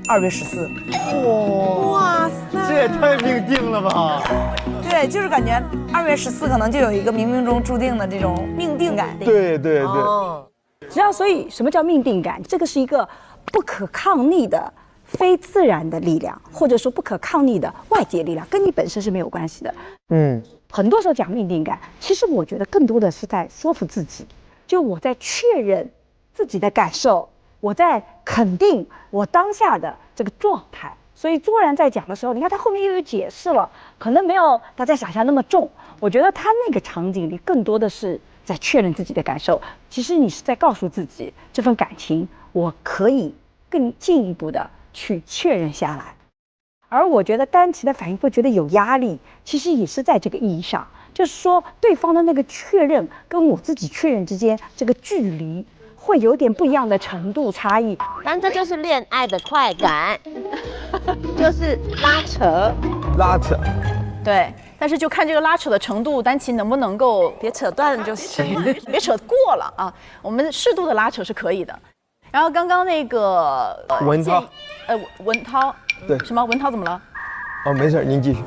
2月14。哇塞，这也太命定了吧！对，就是感觉2月14可能就有一个冥冥中注定的这种命定感。对。只要所以什么叫命定感？这个是一个不可抗力的非自然的力量，或者说不可抗力的外界力量，跟你本身是没有关系的。很多时候讲命定感，其实我觉得更多的是在说服自己，就我在确认自己的感受，我在肯定我当下的这个状态。所以卓然在讲的时候，你看他后面又有解释了，可能没有大家想象那么重。我觉得他那个场景里更多的是在确认自己的感受，其实你是在告诉自己，这份感情我可以更进一步的去确认下来。而我觉得丹琪的反应会觉得有压力，其实也是在这个意义上，就是说对方的那个确认跟我自己确认之间这个距离会有点不一样的程度差异。但这就是恋爱的快感，就是拉扯。对，但是就看这个拉扯的程度，丹琪能不能够别扯断就行，别扯过了啊。我们适度的拉扯是可以的。然后刚刚那个文涛，文涛，对，什么？文涛怎么了？哦，没事，您继续。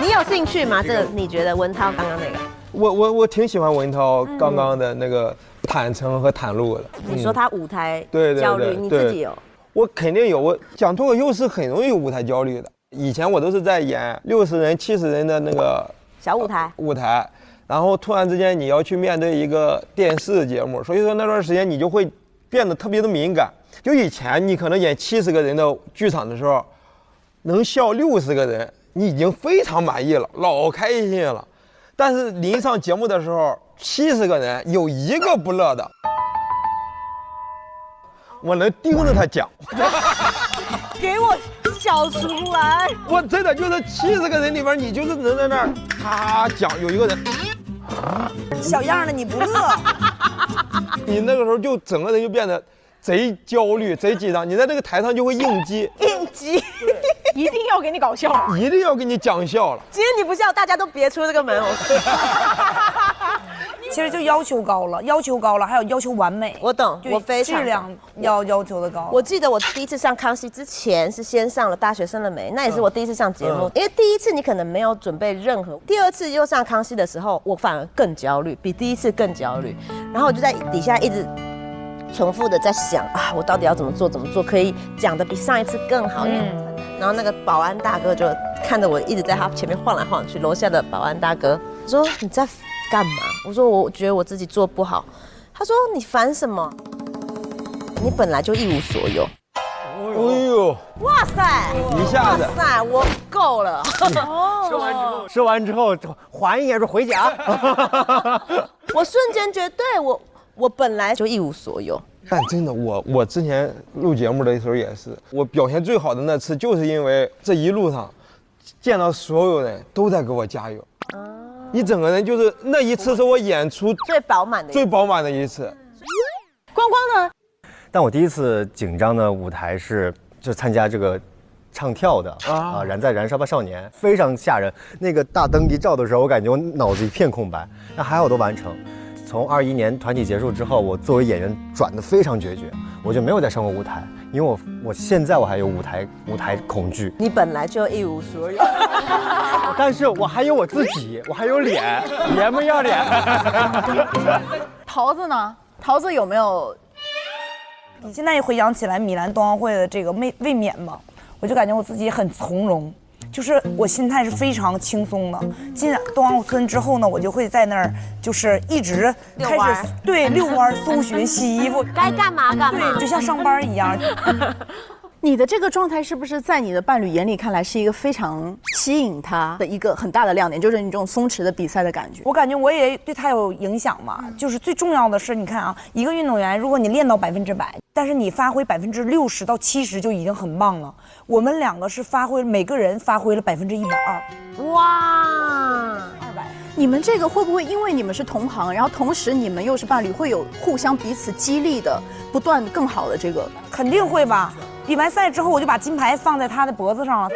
你有兴趣吗？这个你觉得文涛刚刚那个？我挺喜欢文涛刚刚的那个坦诚和袒露的。你说他舞台对焦虑，你自己有？我肯定有。我讲脱口秀是很容易有舞台焦虑的。以前我都是在演60人、70人的那个小舞台，然后突然之间你要去面对一个电视节目，所以说那段时间你就会变得特别的敏感。就以前你可能演70个人的剧场的时候，能笑60个人，你已经非常满意了，老开心了。但是临上节目的时候，70个人有一个不乐的，我能盯着他讲。给我笑出来！我真的就是70个人里边，你就是能在那儿他讲，有一个人小样的你不乐，你那个时候就整个人就变得贼焦虑、贼紧张，你在那个台上就会应激，一定要给你搞笑，一定要给你讲笑了。今天你不笑，大家都别出这个门。其实就要求高了，还有要求完美。我懂，我非常质量要求的高。我记得我第一次上康熙之前是先上了《大学生了没》，那也是我第一次上节目。因为第一次你可能没有准备任何，第二次又上康熙的时候，我反而更焦虑，比第一次更焦虑。然后我就在底下一直重复的在想啊，我到底要怎么做可以讲的比上一次更好。然后那个保安大哥就看着我一直在他前面晃来晃去，楼下的保安大哥我说你在干嘛？我说我觉得我自己做不好。他说你烦什么？你本来就一无所有。哎呦，哇塞，一下子，哇塞，我够了。说完之后还一眼说回家。我瞬间觉得，对我本来就一无所有。但真的，我之前录节目的时候也是，我表现最好的那次，就是因为这一路上见到所有人都在给我加油。你整个人就是那一次是我演出最饱满的一次。光光呢？但我第一次紧张的舞台是就参加这个唱跳的啊，燃在燃烧吧少年，非常吓人。那个大灯一照的时候，我感觉我脑子一片空白，但还好都完成。从21年团体结束之后，我作为演员转得非常决绝，我就没有再上过舞台，因为我现在我还有舞台恐惧。你本来就一无所有，但是我还有我自己，我还有脸，脸不要脸。桃子呢？桃子有没有？你现在一回想起来米兰冬奥会的这个卫冕嘛，我就感觉我自己很从容。就是我心态是非常轻松的。进冬奥村之后呢，我就会在那儿就是一直开始遛弯、搜寻、洗衣服，该干嘛干嘛，对，就像上班一样。你的这个状态是不是在你的伴侣眼里看来是一个非常吸引他的一个很大的亮点，就是你这种松弛的比赛的感觉？我感觉我也对他有影响嘛，就是最重要的是，你看啊，一个运动员，如果你练到100%，但是你发挥60%到70%就已经很棒了。我们两个是每个人发挥了120%。哇，你们这个会不会因为你们是同行，然后同时你们又是伴侣，会有互相彼此激励的，不断更好的这个？肯定会吧。比完赛之后，我就把金牌放在他的脖子上了。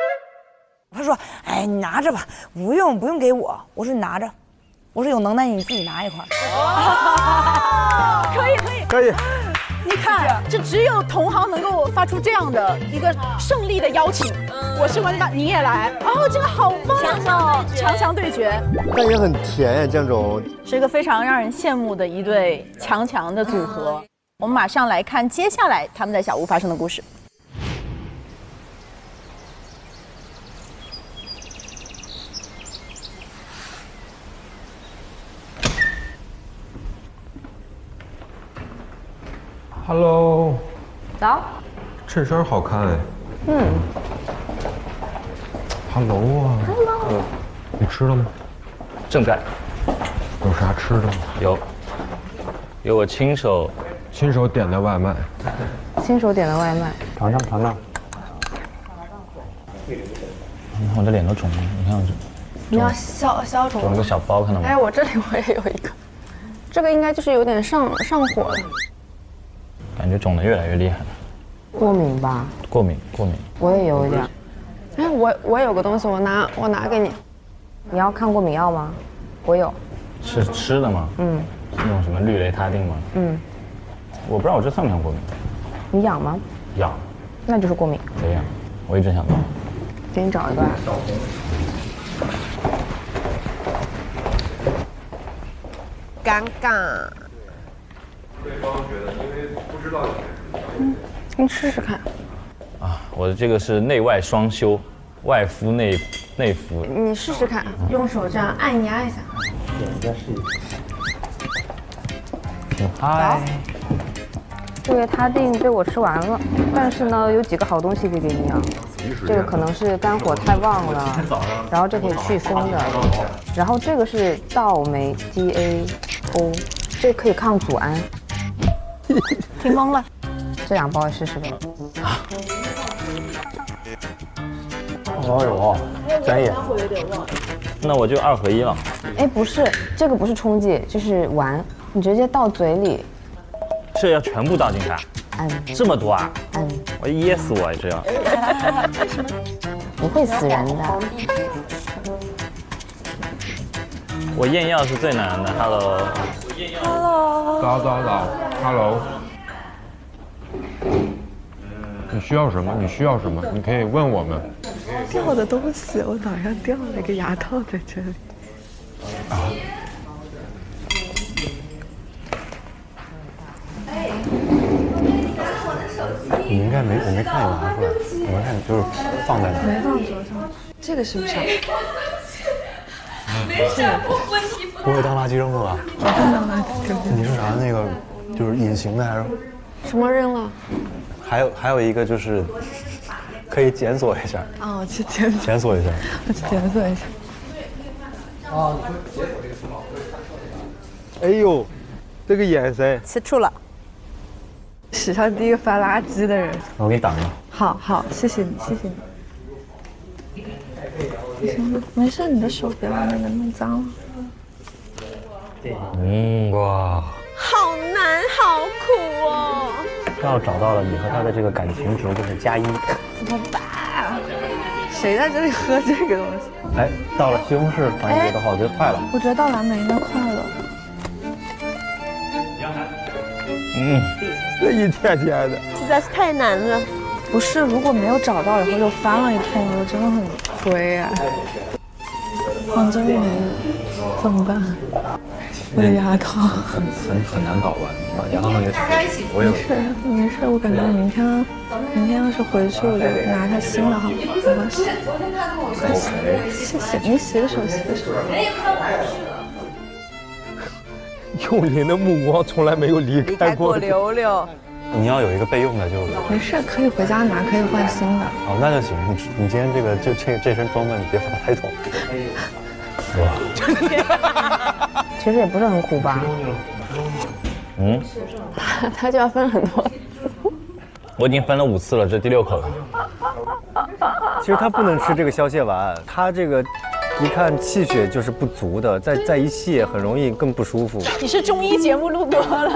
他说：“哎，你拿着吧，不用给我。”我说：“你拿着。”我说：“有能耐你自己拿一块。”可以。你看，这只有同行能够发出这样的一个胜利的邀请。我是玩家，你也来。哦，这个好棒！强对决，但也很甜，这种是一个非常让人羡慕的一对强的组合。我们马上来看接下来他们在小屋发生的故事。Hello， 早。衬衫好看哎。Hello 啊。Hello。你吃了吗？正在。有啥吃的吗？有我亲手点的外卖。亲手点的外卖。尝尝。你看我这脸都肿了，你看我这。你要消肿。肿了个小包，看到吗？哎，我这里我也有一个，这个应该就是有点上火了。感觉肿得越来越厉害了。过敏吧？过敏。我也有一点。哎，我有个东西，我拿给你。你要看过敏药吗？我有。是吃的吗？是那种什么氯雷他定吗？我不知道我这算不算过敏。你痒吗？痒。那就是过敏。谁痒？我一直想到。给你找一个。尴尬。对方觉得，因为不知道你试试看。啊，我的这个是内外双修，外敷内服。你试试看，用手这样按压一下。再试一下。嗨。这个他定被我吃完了，但是呢，有几个好东西可以给你啊。这个可能是肝火太旺了，然后这可以祛风的，然后这个是稻梅 DAO， 这个可以抗组胺。听懵了，这2包试试呗。哦呦，专业。那我就2合1了。哎，不是，这个不是冲剂，就是丸，你直接到嘴里。这要全部倒进去？这么多啊？我噎死我这样。不会死人的。我验药是最难的。Hello。早 ，Hello。你需要什么？你可以问我们。掉的东西，我早上掉了一个牙套在这里。你应该没，我没看你拿出来，我没看你就是放在那。没放桌上。这个是不是？没事，不会当垃圾扔了吧？我会当垃圾扔。你是啥那个，就是隐形的还是？什么扔了？还有一个就是可以检索一下。啊，我去检索。检索一下。我去检索一下。啊，哎呦，这个眼神吃醋了。史上第一个翻垃圾的人。我给你挡着。好，谢谢你，谢谢你。没事，你的手别把那个弄脏了。哇，好难，好苦哦。要找到了你和他的这个感情值就是+1。怎么办？谁在这里喝这个东西？哎，到了西红柿环节的话，我觉得快了。我觉得到蓝莓应该快了。这一天天的，实在是太难了。不是，如果没有找到以后又翻了一通，我真的很亏哎。黄真梅怎么办？我的牙套很难搞吧？牙套也我也没事，我感觉明天要是回去，我就拿它新的好了，没关系。谢谢你，洗个手。用灵的目光从来没有离开过溜溜。你要有一个备用的就。没事，可以回家拿，可以换新的。哦，那就行。你今天这身装扮，你别发太懂。哇，其实也不是很苦吧？他就要分很多。我已经分了5次了，这第6口了。其实他不能吃这个消泻丸，他这个一看气血就是不足的，再一泻很容易更不舒服。你是中医节目录多了。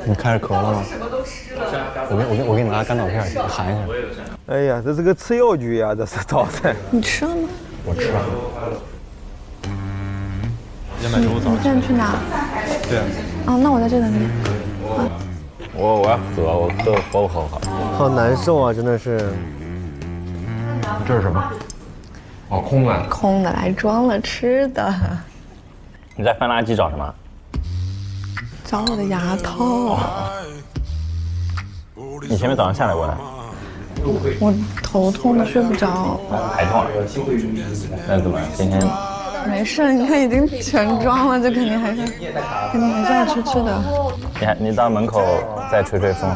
你开始咳了吗？我给你拿干草片，你含一下。哎呀，这是个吃药局呀，这是早餐。你吃了吗？我吃了。你现在去哪？对啊。哦，那我在这等你。我要喝，我喝不喝好？好难受啊，真的是。这是什么？哦，空的。空的，来装了吃的。你在翻垃圾找什么？找我的牙套。你前面早上下来过来？我头痛的睡不着。还痛啊？那怎么今天？没事，你看已经全装了，这肯定还是要出去的。你到门口再吹吹风。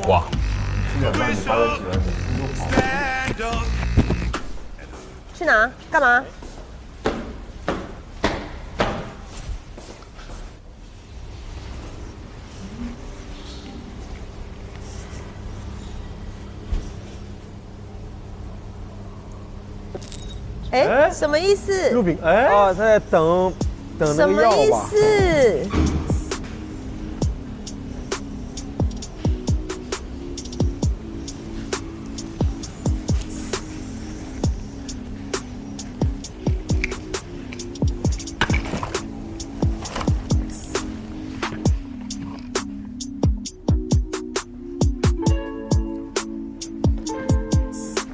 哇！去哪？干嘛？哎，什么意思？入饼，哎，哦，他在等那个药吧？什么意思？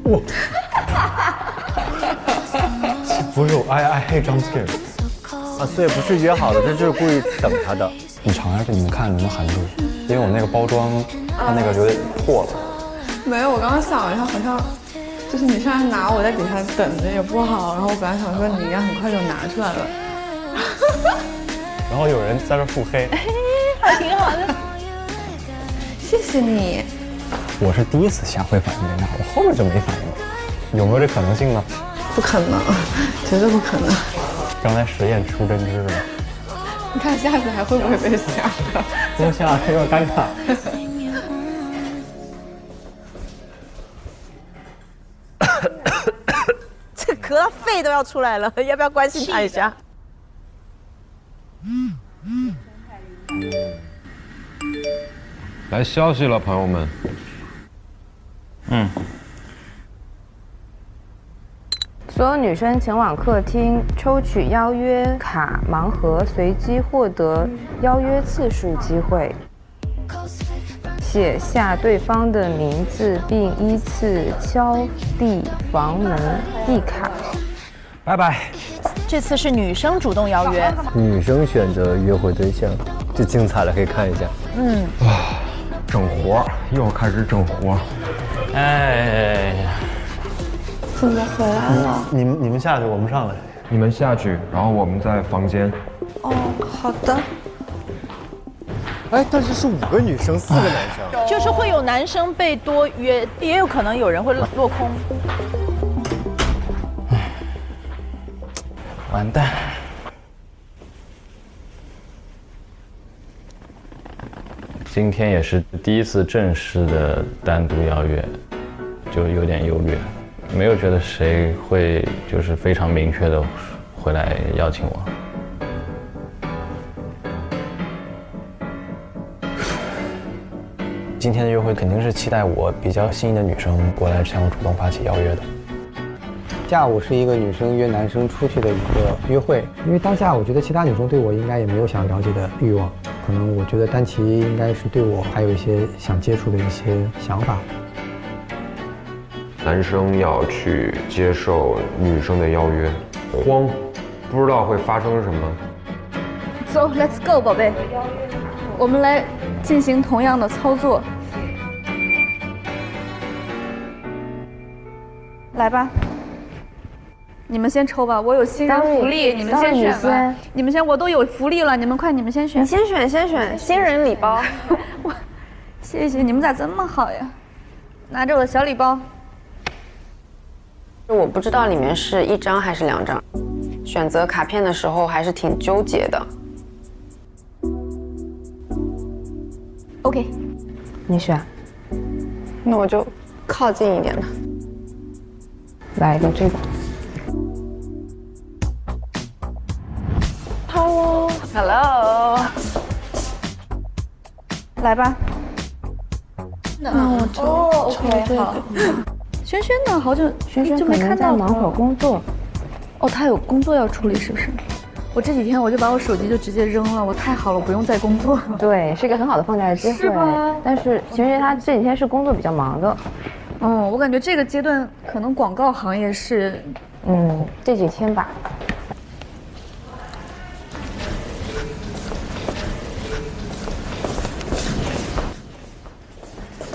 哇！不是，I hate jump scare。啊，所以不是约好的，他就是故意等他的。你尝一下，你们看能不能含住？因为我那个包装，它那个有点破了。没有，我刚刚想了一下，好像就是你上来拿，我在底下等着也不好。然后我本来想说你应该很快就拿出来了。然后有人在这腹黑。还挺好的。谢谢你。我是第一次下会反应这样，我后面就没反应。有没有这可能性呢？不可能，绝对不可能。刚才实验出真知了。你看下次还会不会被吓？不用吓，有点尴尬。这咳到肺都要出来了，要不要关心他一下？来消息了，朋友们。所有女生前往客厅抽取邀约卡盲盒，随机获得邀约次数机会。写下对方的名字，并依次敲地房门递卡。拜拜。这次是女生主动邀约，女生选择约会对象，就精彩了，可以看一下。整活又开始整活。哎呀，怎么回来了？你们下去，我们上来。你们下去，然后我们在房间。哦，好的。哎，但是是5个女生4个男生，就是会有男生被多约，也有可能有人会落空。完蛋。今天也是第一次正式的单独邀约，就有点忧虑，没有觉得谁会就是非常明确的回来邀请我。今天的约会肯定是期待我比较心仪的女生过来向我主动发起邀约的。下午是一个女生约男生出去的一个约会，因为当下我觉得其他女生对我应该也没有想了解的欲望，可能我觉得丹琪应该是对我还有一些想接触的一些想法。男生要去接受女生的邀约，慌，不知道会发生什么。走 ，Let's go， 宝贝，我们来进行同样的操作。来吧，你们先抽吧，我有新人福利，你们先选吧。你们先，我都有福利了，你们快，你们先选。你先选，先选新人礼包。谢谢，你们咋这么好呀？拿着我的小礼包。我不知道里面是1张还是2张，选择卡片的时候还是挺纠结的。OK， 你选，那我就靠近一点的，来一个这个。Hello， 来吧。那我抽这个。轩轩呢？好久就没看到。在忙会儿工作。哦，他有工作要处理，是不是？我这几天我就把我手机就直接扔了，我太好了，我不用再工作了。对，是一个很好的放假的机会。是吧？但是其实他这几天是工作比较忙的。我感觉这个阶段可能广告行业是，这几天吧。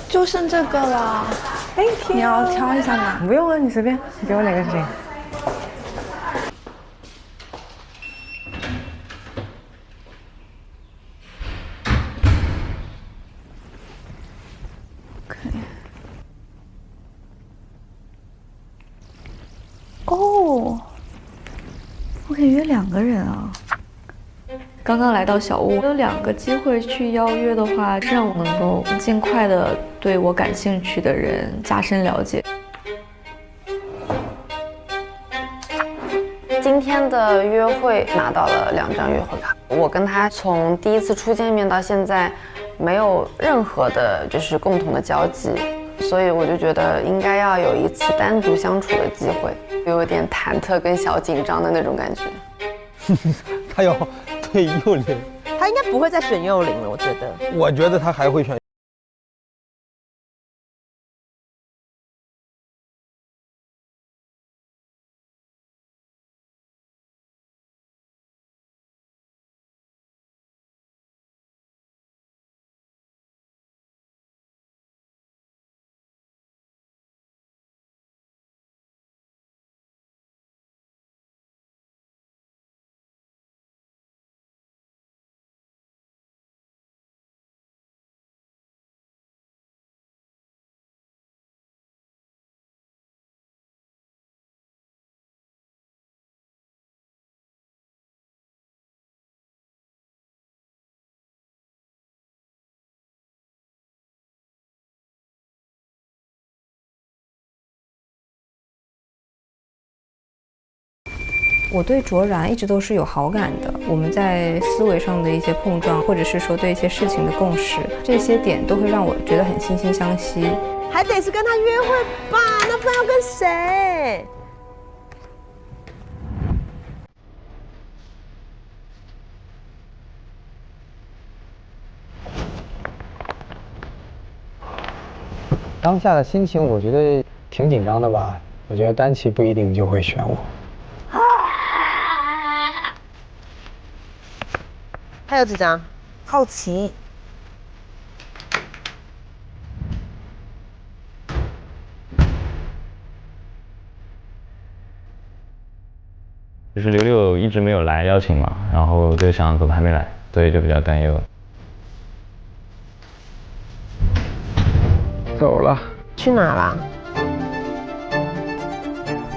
就剩这个了。你要挑一下吗？不用啊，你随便，你给我哪个是这个。哦，我可以约2个人啊。刚刚来到小屋，有2个机会去邀约的话，是让我能够尽快的对我感兴趣的人加深了解。今天的约会拿到了2张约会卡，我跟他从第一次初见面到现在，没有任何的就是共同的交集，所以我就觉得应该要有一次单独相处的机会，有点忐忑跟小紧张的那种感觉。他要对幼龄，他应该不会再选幼龄了，我觉得。我觉得他还会选。我对卓然一直都是有好感的，我们在思维上的一些碰撞，或者是说对一些事情的共识，这些点都会让我觉得很惺惺相惜。还得是跟他约会吧，那不然要跟谁？当下的心情，我觉得挺紧张的吧。我觉得丹琪不一定就会选我。啊，还有几张？好奇。就是柳柳一直没有来邀请嘛，然后就想怎么还没来，所以就比较担忧。走了。去哪了？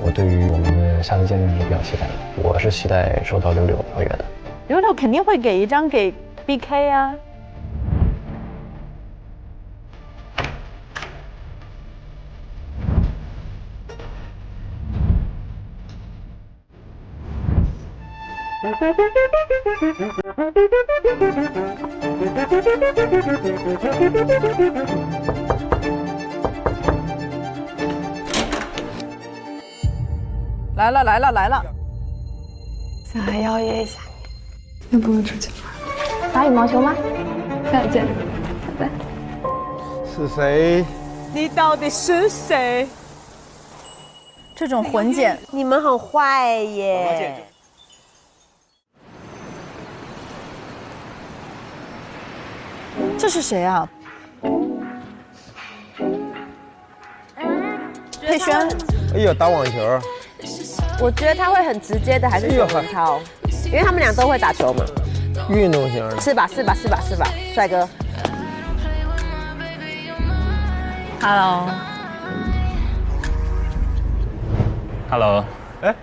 我对于我们的下次见面是比较期待的，我是期待收到柳柳邀约的。柳柳肯定会给一张给 BK 啊。来了来了来了！想来邀约一下你，要不要出去玩？打羽毛球吗？再见，拜拜。是谁？你到底是谁？这种混剪，你们很坏耶！这是谁啊？佩轩。哎呀，打网球。我觉得他会很直接的，还是许文涛，因为他们俩都会打球嘛。运动型的。是吧？是吧？是吧？是吧？帅哥。Hello。Hello。哎。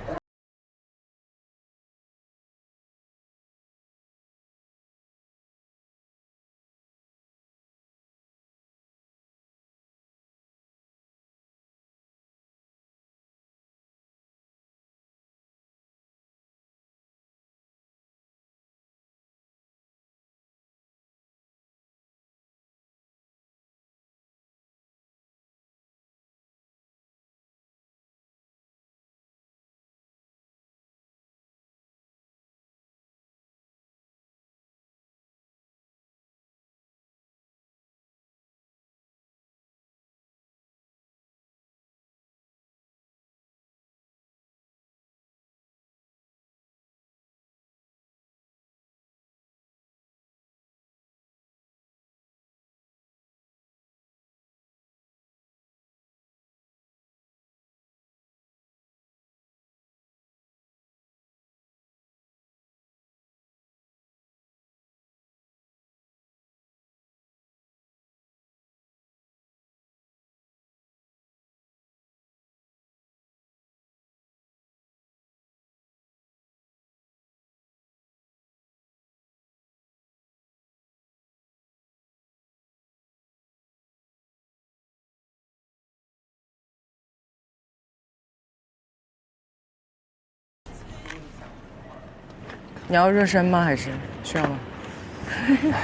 你要热身吗？还是需要吗？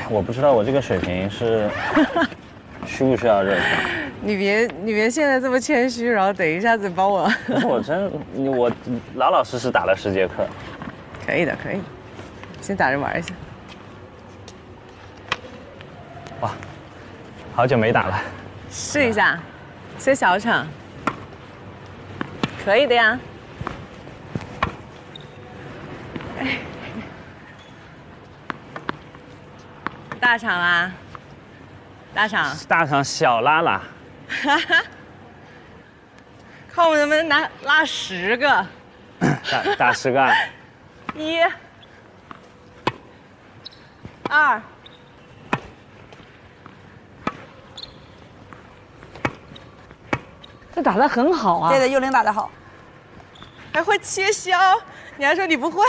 我不知道我这个水平是需不需要热身。你别现在这么谦虚，然后等一下子帮我。我老老实实打了10节课。可以的，可以。先打着玩一下。哇，好久没打了。试一下，先小场。可以的呀。大场啦，大场，大场小拉拉，看我能不能拉10个，打10个，1、2，这打得很好啊！对的，幽灵打得好，还会切削，你还说你不会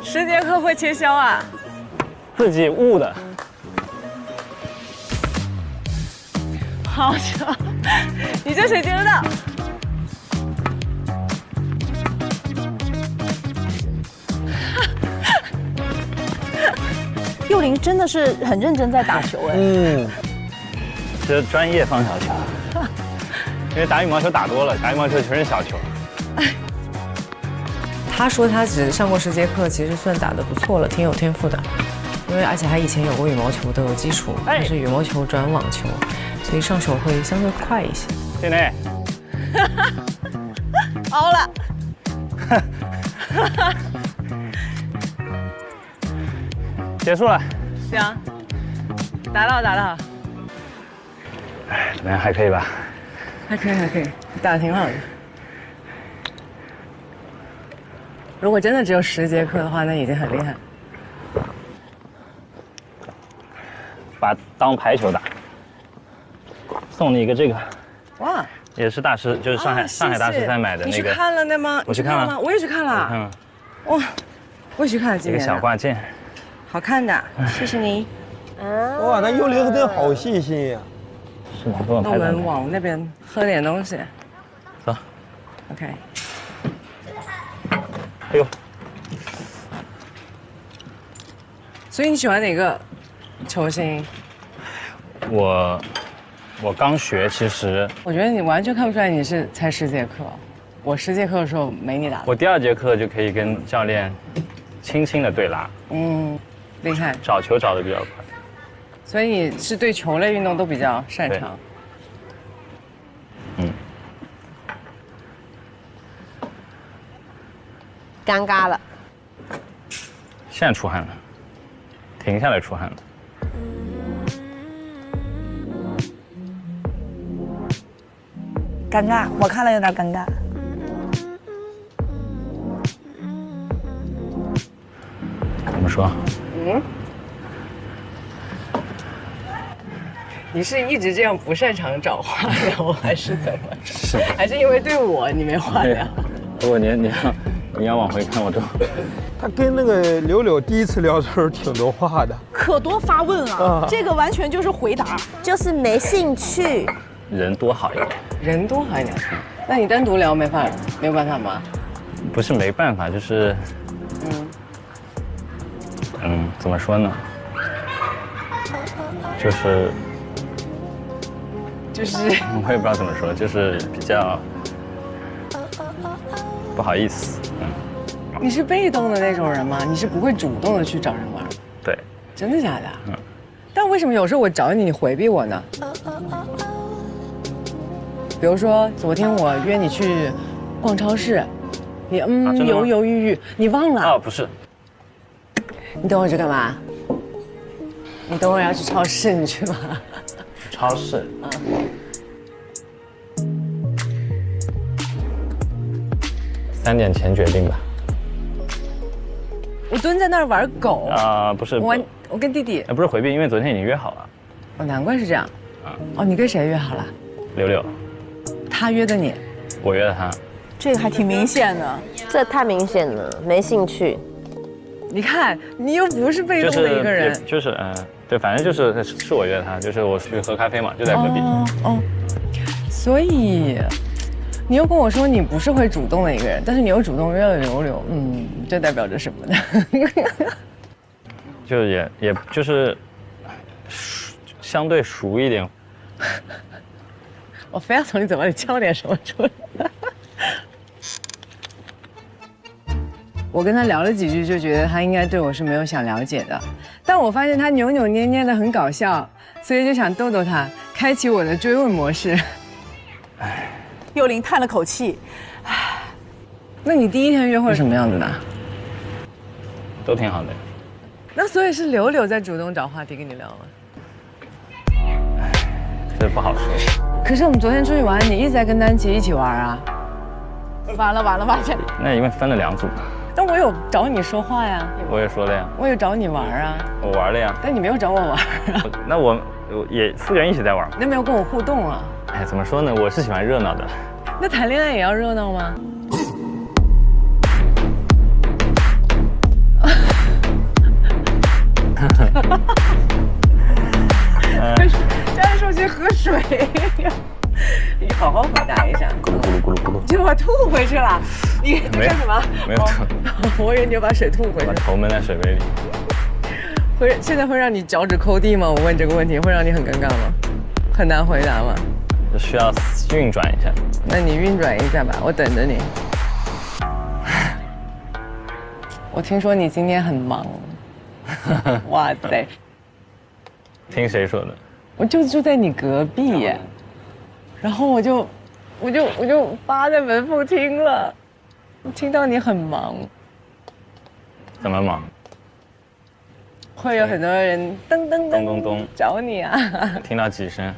？10节课会切削啊？自己悟的。好球！你这谁接得到？幼玲真的是很认真在打球哎。这专业放小球，因为打羽毛球打多了，打羽毛球全是小球。他说他只上过10节课，其实算打得不错了，挺有天赋的。因为而且他以前有过羽毛球的基础，他是羽毛球转网球，所以上手会相对快一些。对内，凹了。结束了。行，打得好，打得好。哎，怎么样？还可以吧？还可以，还可以，打得挺好的。如果真的只有10节课的话，那已经很厉害。把当排球打。送你一个这个。哇！也是大师，就是上海大师赛买的那个。你去看了那吗？我去看了，我也去看了。看了。哇，我也去看了今年。一个小挂件。好看的，谢谢你。哇，那幽灵真的好细心呀。是吗？那我们往那边喝点东西。走。OK。哎呦。所以你喜欢哪个球星？我刚学，其实我觉得你完全看不出来你是才10节课。我10节课的时候没你打。我第2节课就可以跟教练轻轻的对拉。厉害。找球找的比较快。所以你是对球类运动都比较擅长。尴尬了。现在出汗了，停下来出汗了。尴尬，我看了有点尴尬。怎么说？你是一直这样不擅长找话聊，还是怎么？是，还是因为对我你没话聊？如果你要往回看，我就。他跟那个柳柳第一次聊的时候挺多话的，可多发问啊！这个完全就是回答，就是没兴趣。人多好一点。人多好一点。那你单独聊没有办法吗？不是没办法，就是怎么说呢？就是我也不知道怎么说，就是比较不好意思。你是被动的那种人吗？你是不会主动的去找人玩？对。真的假的？但为什么有时候我找你，你回避我呢？比如说昨天我约你去逛超市，你犹犹豫豫，你忘了？不是。你等会儿去干嘛？你等会儿要去超市，你去吗？超市。3点前决定吧。我蹲在那儿玩狗。不是。我跟弟弟。不是回避，因为昨天已经约好了。哦，难怪是这样。你跟谁约好了？柳柳。他约的你。我约的他。这个还挺明显的。这太明显了，没兴趣。你看，你又不是被动的一个人。就是对，反正是我约的他，就是我去喝咖啡嘛，就在隔壁。所以。你又跟我说你不是会主动的一个人，但是你又主动约了柳柳，这代表着什么呢？就也就是相对熟一点。我非要从你嘴巴里撬点什么出来。我跟他聊了几句，就觉得他应该对我是没有想了解的，但我发现他扭扭捏捏的很搞笑，所以就想逗逗他，开启我的追问模式。幽灵叹了口气，那你第1天约会是什么样子的？都挺好的。那所以是柳柳在主动找话题跟你聊吗？这不好说。可是我们昨天出去玩，你一直在跟丹琪一起玩啊。完了，那因为分了2组。但我有找你说话呀。我也说了呀。我有找你玩啊。我玩了呀。但你没有找我玩啊。那我也4个人一起在玩。那没有跟我互动啊。怎么说呢？我是喜欢热闹的。那谈恋爱也要热闹吗？这样说去喝水。你好好回答一下。咕噜咕噜咕噜咕噜。就把吐回去了。你在干什么？没有吐。我以为你要把水吐回去。把头闷在水杯里。现在会让你脚趾抠地吗？我问这个问题会让你很尴尬吗？很难回答吗？需要运转一下。那你运转一下吧，我等着你。我听说你今天很忙。哇塞！听谁说的？我就住在你隔壁，然后我就扒在门缝听了，听到你很忙。怎么忙？会有很多人噔噔咚咚咚找你啊，听到几声。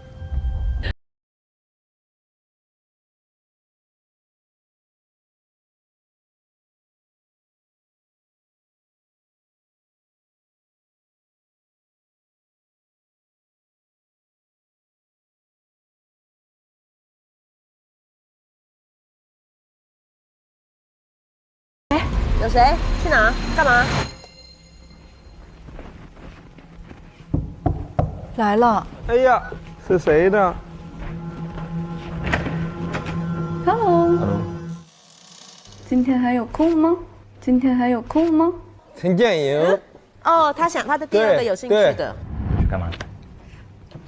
有谁去哪？干嘛？来了。哎呀，是谁呢 Hello， 今天还有空吗？今天还有空吗？陈建营。哦，他的第二个有兴趣的。去干嘛？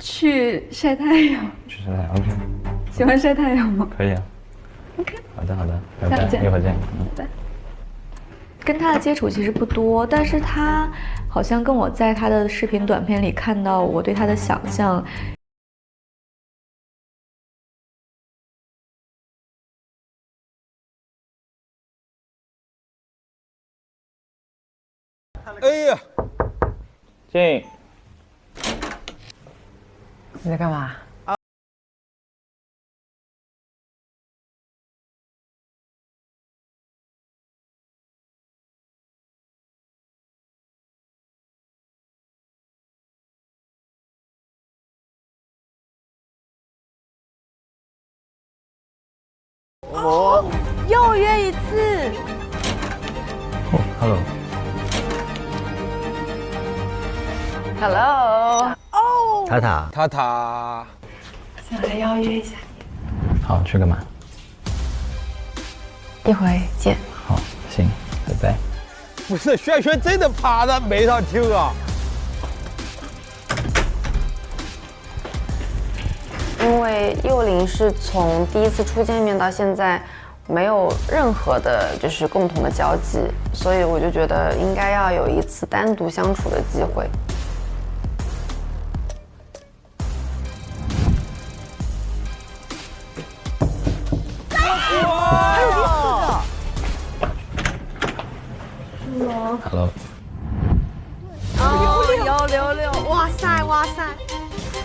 去晒太阳。去晒太阳 ，OK。喜欢晒太阳吗？可以啊。OK。好的，拜拜，下次见一会儿见。拜拜。跟他的接触其实不多，但是他好像跟我在他的视频短片里看到我对他的想象。哎呀，进。你在干嘛？哦，又约一次。Hello。Hello。哦。塔塔。想来邀约一下你。好，去干嘛？一会见。好，行，拜拜。不是，轩轩真的趴在眉上听啊。因为幼玲是从第一次初见面到现在没有任何的就是共同的交集，所以我就觉得应该要有一次单独相处的机会。还有第四个。Hello。哦，666，哇塞哇塞。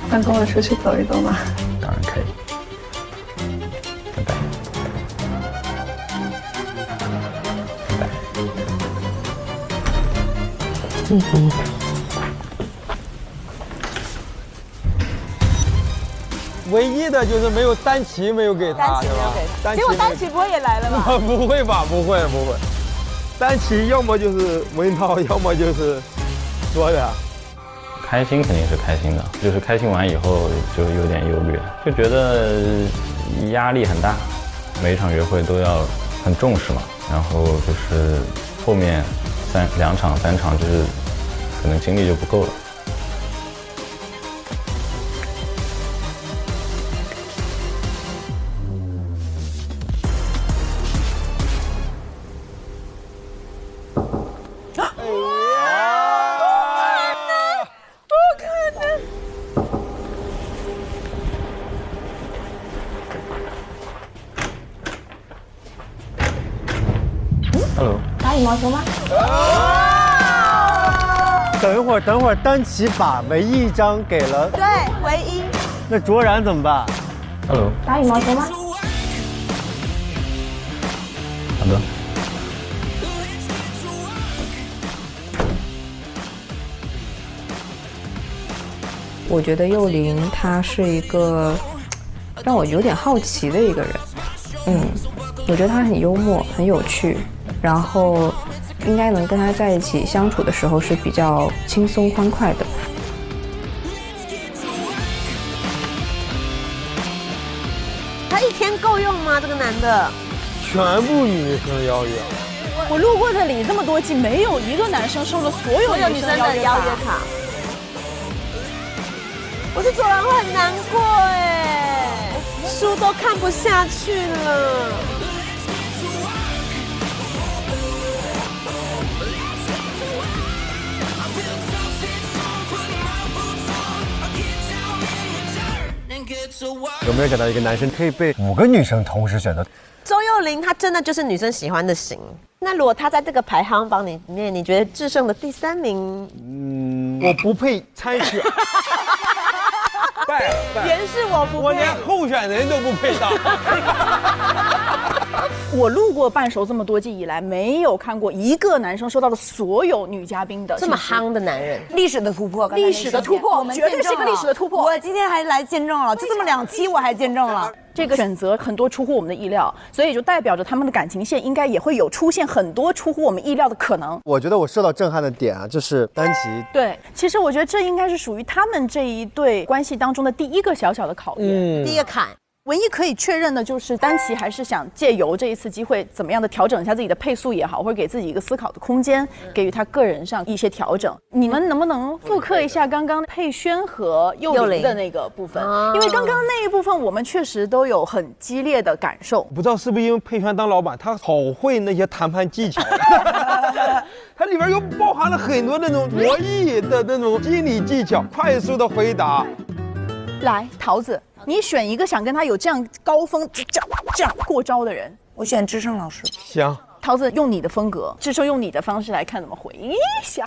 想跟我出去走一走吗？当然可以。拜拜。拜拜。唯一的就是没有丹琪没有给他，是吧？结果丹琪不会也来了吧？不会吧？不会。丹琪要么就是文涛，要么就是说的。开心肯定是开心的，就是开心完以后就有点忧虑，就觉得压力很大，每一场约会都要很重视嘛，然后就是后面2场3场就是可能精力就不够了。Hello， 打羽毛球吗？等会儿，丹琪把唯一一张给了，对，唯一。那卓然怎么办 ？Hello， 打羽毛球吗？好的。我觉得幼玲她是一个让我有点好奇的一个人，我觉得她很幽默，很有趣，然后应该能跟她在一起相处的时候是比较轻松欢快的。他一天够用吗？这个男的？全部女生邀约。我路过这里这么多季，没有一个男生收了所有女生的邀约卡。我是卓然会很难过哎，书都看不下去了。有没有找到一个男生可以被5个女生同时选择？周幼玲她真的就是女生喜欢的型。那如果她在这个排行榜里面，你觉得制胜的第3名？我不配参选。原是我不配，我连候选人都不配当。我录过半熟这么多季以来，没有看过一个男生收到了所有女嘉宾的这么夯的男人，历史的突破，历史的突破，绝对是一个历史的突破。我今天还来见证了，就这么2期我还见证了。这个选择很多出乎我们的意料，所以就代表着他们的感情线应该也会有出现很多出乎我们意料的可能。我觉得我受到震撼的点啊，就是丹琪。对，其实我觉得这应该是属于他们这一对关系当中的第一个小小的考验，第一个坎。唯一可以确认的就是丹琪还是想借由这一次机会，怎么样的调整一下自己的配速也好，或者给自己一个思考的空间，给予他个人上一些调整。你们能不能复刻一下刚刚佩轩和幼玲的那个部分？因为刚刚那一部分我们确实都有很激烈的感受。不知道是不是因为佩轩当老板，他好会那些谈判技巧，它里边又包含了很多那种博弈的那种心理技巧，快速的回答。来，桃子。你选一个想跟他有这样高峰这样过招的人，我选志胜老师。行，桃子用你的风格，志胜用你的方式来看怎么回应一下。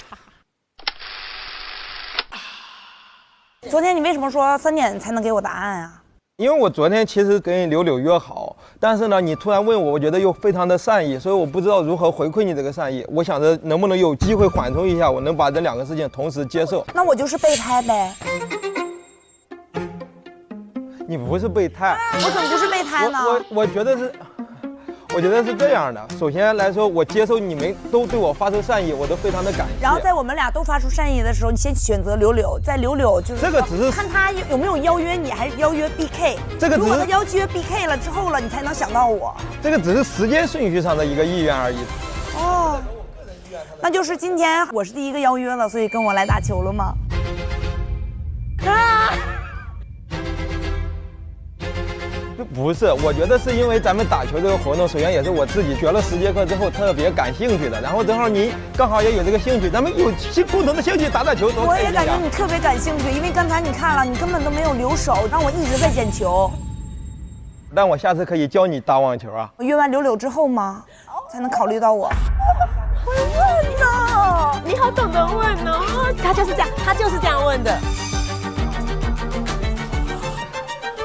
昨天你为什么说3点才能给我答案啊？因为我昨天其实跟柳柳约好，但是呢，你突然问我，我觉得又非常的善意，所以我不知道如何回馈你这个善意。我想着能不能有机会缓冲一下，我能把这2个事情同时接受。那我就是备胎呗。你不是备胎，我怎么不是备胎呢？我觉得是这样的。首先来说，我接受你们都对我发出善意，我都非常的感谢。然后在我们俩都发出善意的时候，你先选择柳柳，在柳柳就是这个只是看他有没有邀约你，还是邀约 BK。这个如果他邀约 BK 了之后了，你才能想到我。这个只是时间顺序上的一个意愿而已。哦，那就是今天我是第一个邀约了，所以跟我来打球了吗？啊！不是，我觉得是因为咱们打球这个活动，首先也是我自己学了10节课之后特别感兴趣的，然后正好你刚好也有这个兴趣，咱们有共同的兴趣打打球多开心啊。我也感觉你特别感兴趣，因为刚才你看了，你根本都没有留手，让我一直在捡球。但我下次可以教你打网球啊。我约完柳柳之后吗？才能考虑到我。会问呢，你好懂得问哦。他就是这样问的。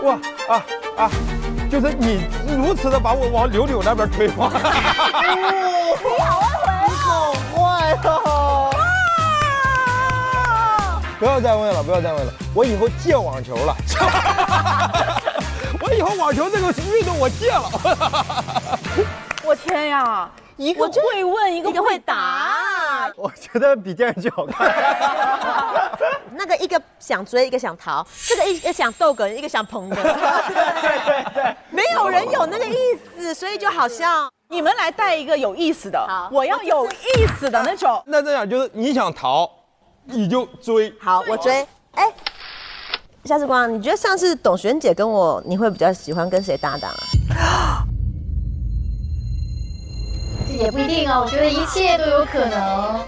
哇就是你如此的把我往柳柳那边推吗？你好会，你好坏哦！不要再问了，我以后戒网球了。我以后网球这个运动我戒了。我天呀！一个会问，一个会答。我觉得比电视剧好看。那个一个想追，一个想逃，这个一个想逗哏，一个想捧哏。对，没有人有那个意思，所以就好像你们来带一个有意思的，我要有意思的那种。那这样就是你想逃，你就追。好，我追。哎，夏之光，你觉得上次董璇姐跟我，你会比较喜欢跟谁搭档啊？也不一定啊，我觉得一切都有可能。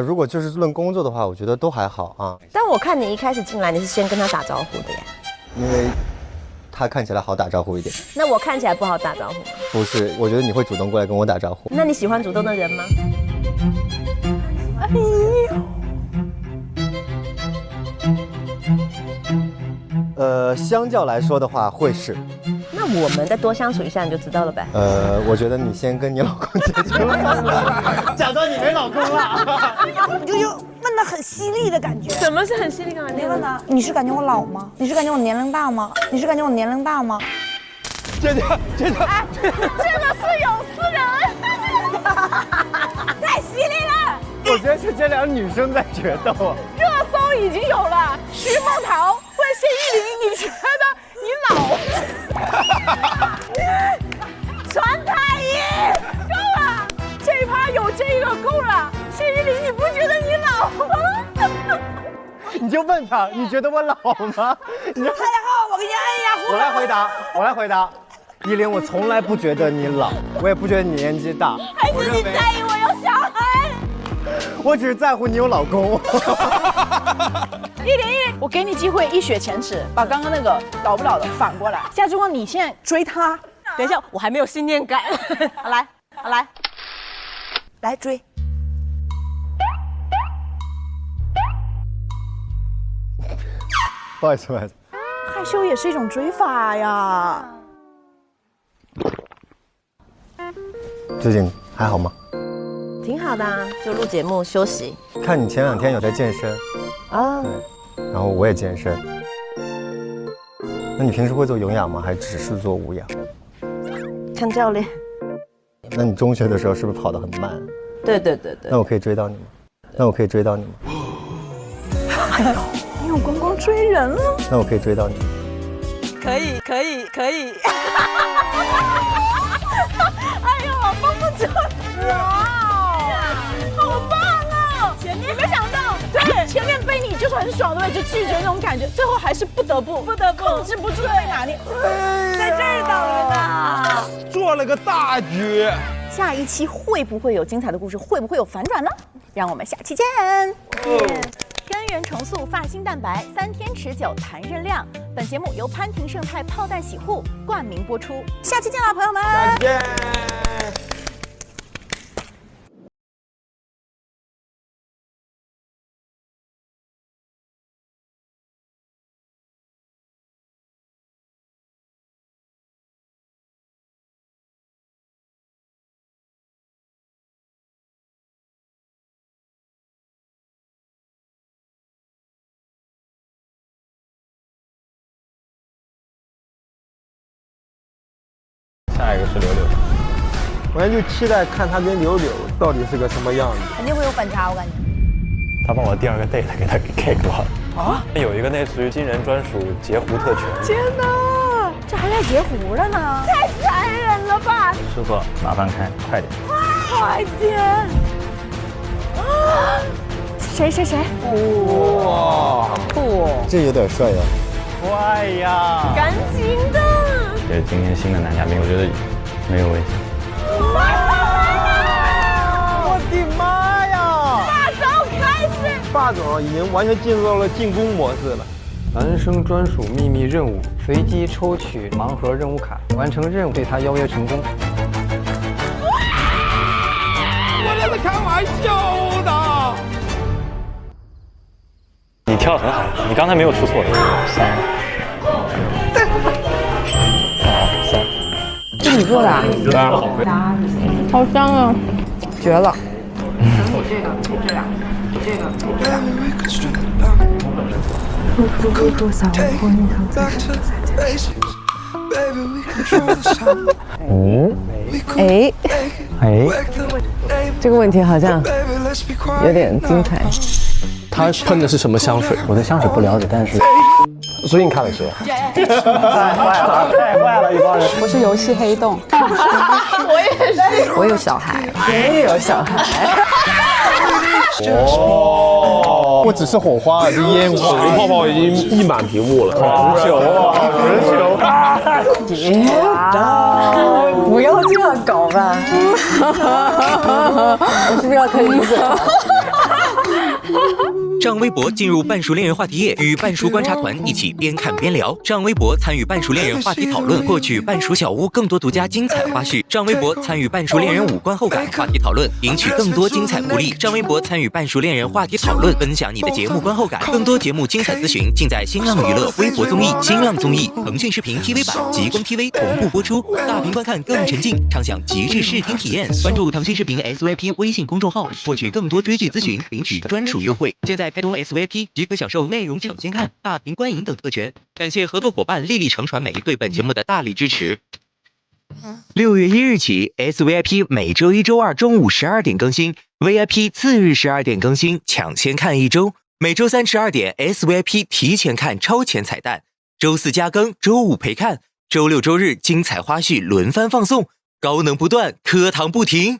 如果就是论工作的话，我觉得都还好啊。但我看你一开始进来，你是先跟他打招呼的呀。因为他看起来好打招呼一点。那我看起来不好打招呼吗？不是，我觉得你会主动过来跟我打招呼。那你喜欢主动的人吗？哎呦，相较来说的话，会是。那我们再多相处一下，你就知道了呗。我觉得你先跟你老公解决了，假装你没老公了。你就问的很犀利的感觉。什么是很犀利的感觉？你问他，你是感觉我老吗？你是感觉我年龄大吗？你是感觉我年龄大吗？姐姐，这个是有私人，太犀利了。我觉得是这两女生在决斗。热搜已经有了，徐梦桃问谢依霖，你觉得你老？传太医够了，这一趴有这个够了。谢依霖，你不觉得你老吗？你就问他，你觉得我老吗？太好，我给你按一下。我来回答。依霖，我从来不觉得你老，我也不觉得你年纪大。还是你在意我有小孩？我只是在乎你有老公。1-1，我给你机会一雪前耻，把刚刚那个老不老的反过来。夏之光，你现在追他，等一下，我还没有信念感。好来，好来，来追。不好意思，不好意思。害羞也是一种追法呀。最近还好吗？挺好的啊，就录节目休息。看你前2天有在健身啊，然后我也健身。那你平时会做有氧吗？还只是做无氧？看教练。那你中学的时候是不是跑得很慢？对。那我可以追到你吗？哎呦，你有光光追人了。那我可以追到你吗？可以。哎呦，绷不住！哇，好棒啊！前面没想到，对，前面背你就是很爽，对不对？就拒绝那种感觉，最后还是不得不控制不住被拿捏，在这儿等着呢，做了个大局。下一期会不会有精彩的故事？会不会有反转呢？让我们下期见。根源重塑发型蛋白，3天持久弹韧亮。本节目由潘婷盛泰泡蛋洗护冠名播出。下期见啦，朋友们！再见。下一个是柳柳，我现在就期待看他跟柳柳到底是个什么样子。肯定会有反差，我感觉。他把我第2个 date 给他给 cake 了啊！有一个类似于金人专属截胡特权。天哪，这还带截胡了呢？太残忍了吧！师傅，麻烦开，快点！快点！啊！谁？哇，酷！这有点帅呀！快呀！赶紧的！也是今天新的男嘉宾，我觉得没有危险。我的妈呀！大招开始！霸总已经完全进入到了进攻模式了。男生专属秘密任务：随机抽取盲盒任务卡，完成任务对他邀约成功。我这是开玩笑的。你跳得很好，你刚才没有出错。是你做的啊？好香啊！绝了！入小屋婚姻堂最适合这个问题好像有点精彩。他喷的是什么香水？我对香水不了解，但是所以你看了谁？太坏了，一帮人。我是游戏黑洞，我也是，我有小孩，也有小孩。哦，不只是火花，这烟雾泡泡已经溢满屏幕了。好球啊！不要这样搞吧！我是不是要开始嘴？上微博进入半熟恋人话题页，与半熟观察团一起边看边聊。上微博参与半熟恋人话题讨论，获取半熟小屋更多独家精彩花絮。上微博参与半熟恋人五官后感话题讨论，赢取更多精彩福利。上微博参与半熟恋人话题讨论，分享你的节目观后感。更多节目精彩资讯尽在新浪娱乐微博综艺、新浪综艺、腾讯视频 TV 版、极光 TV 同步播出，大屏观看更沉浸，畅享极致视听体验。关注腾讯视频 SVP 微信公众号，获取更多追剧资讯，领取专属优惠。现在开通 SVP 即可享受内容抢先看、大屏观影等特权。感谢合作伙伴丽丽城传媒对本节目的大力支持。6月1日起 ，SVIP 每周1、周2中午12点更新 ，VIP 次日12点更新，抢先看1周。每周3、12点 ，SVIP 提前看超前彩蛋。周4加更，周5陪看，周6、周日精彩花絮轮番放送，高能不断，课堂不停。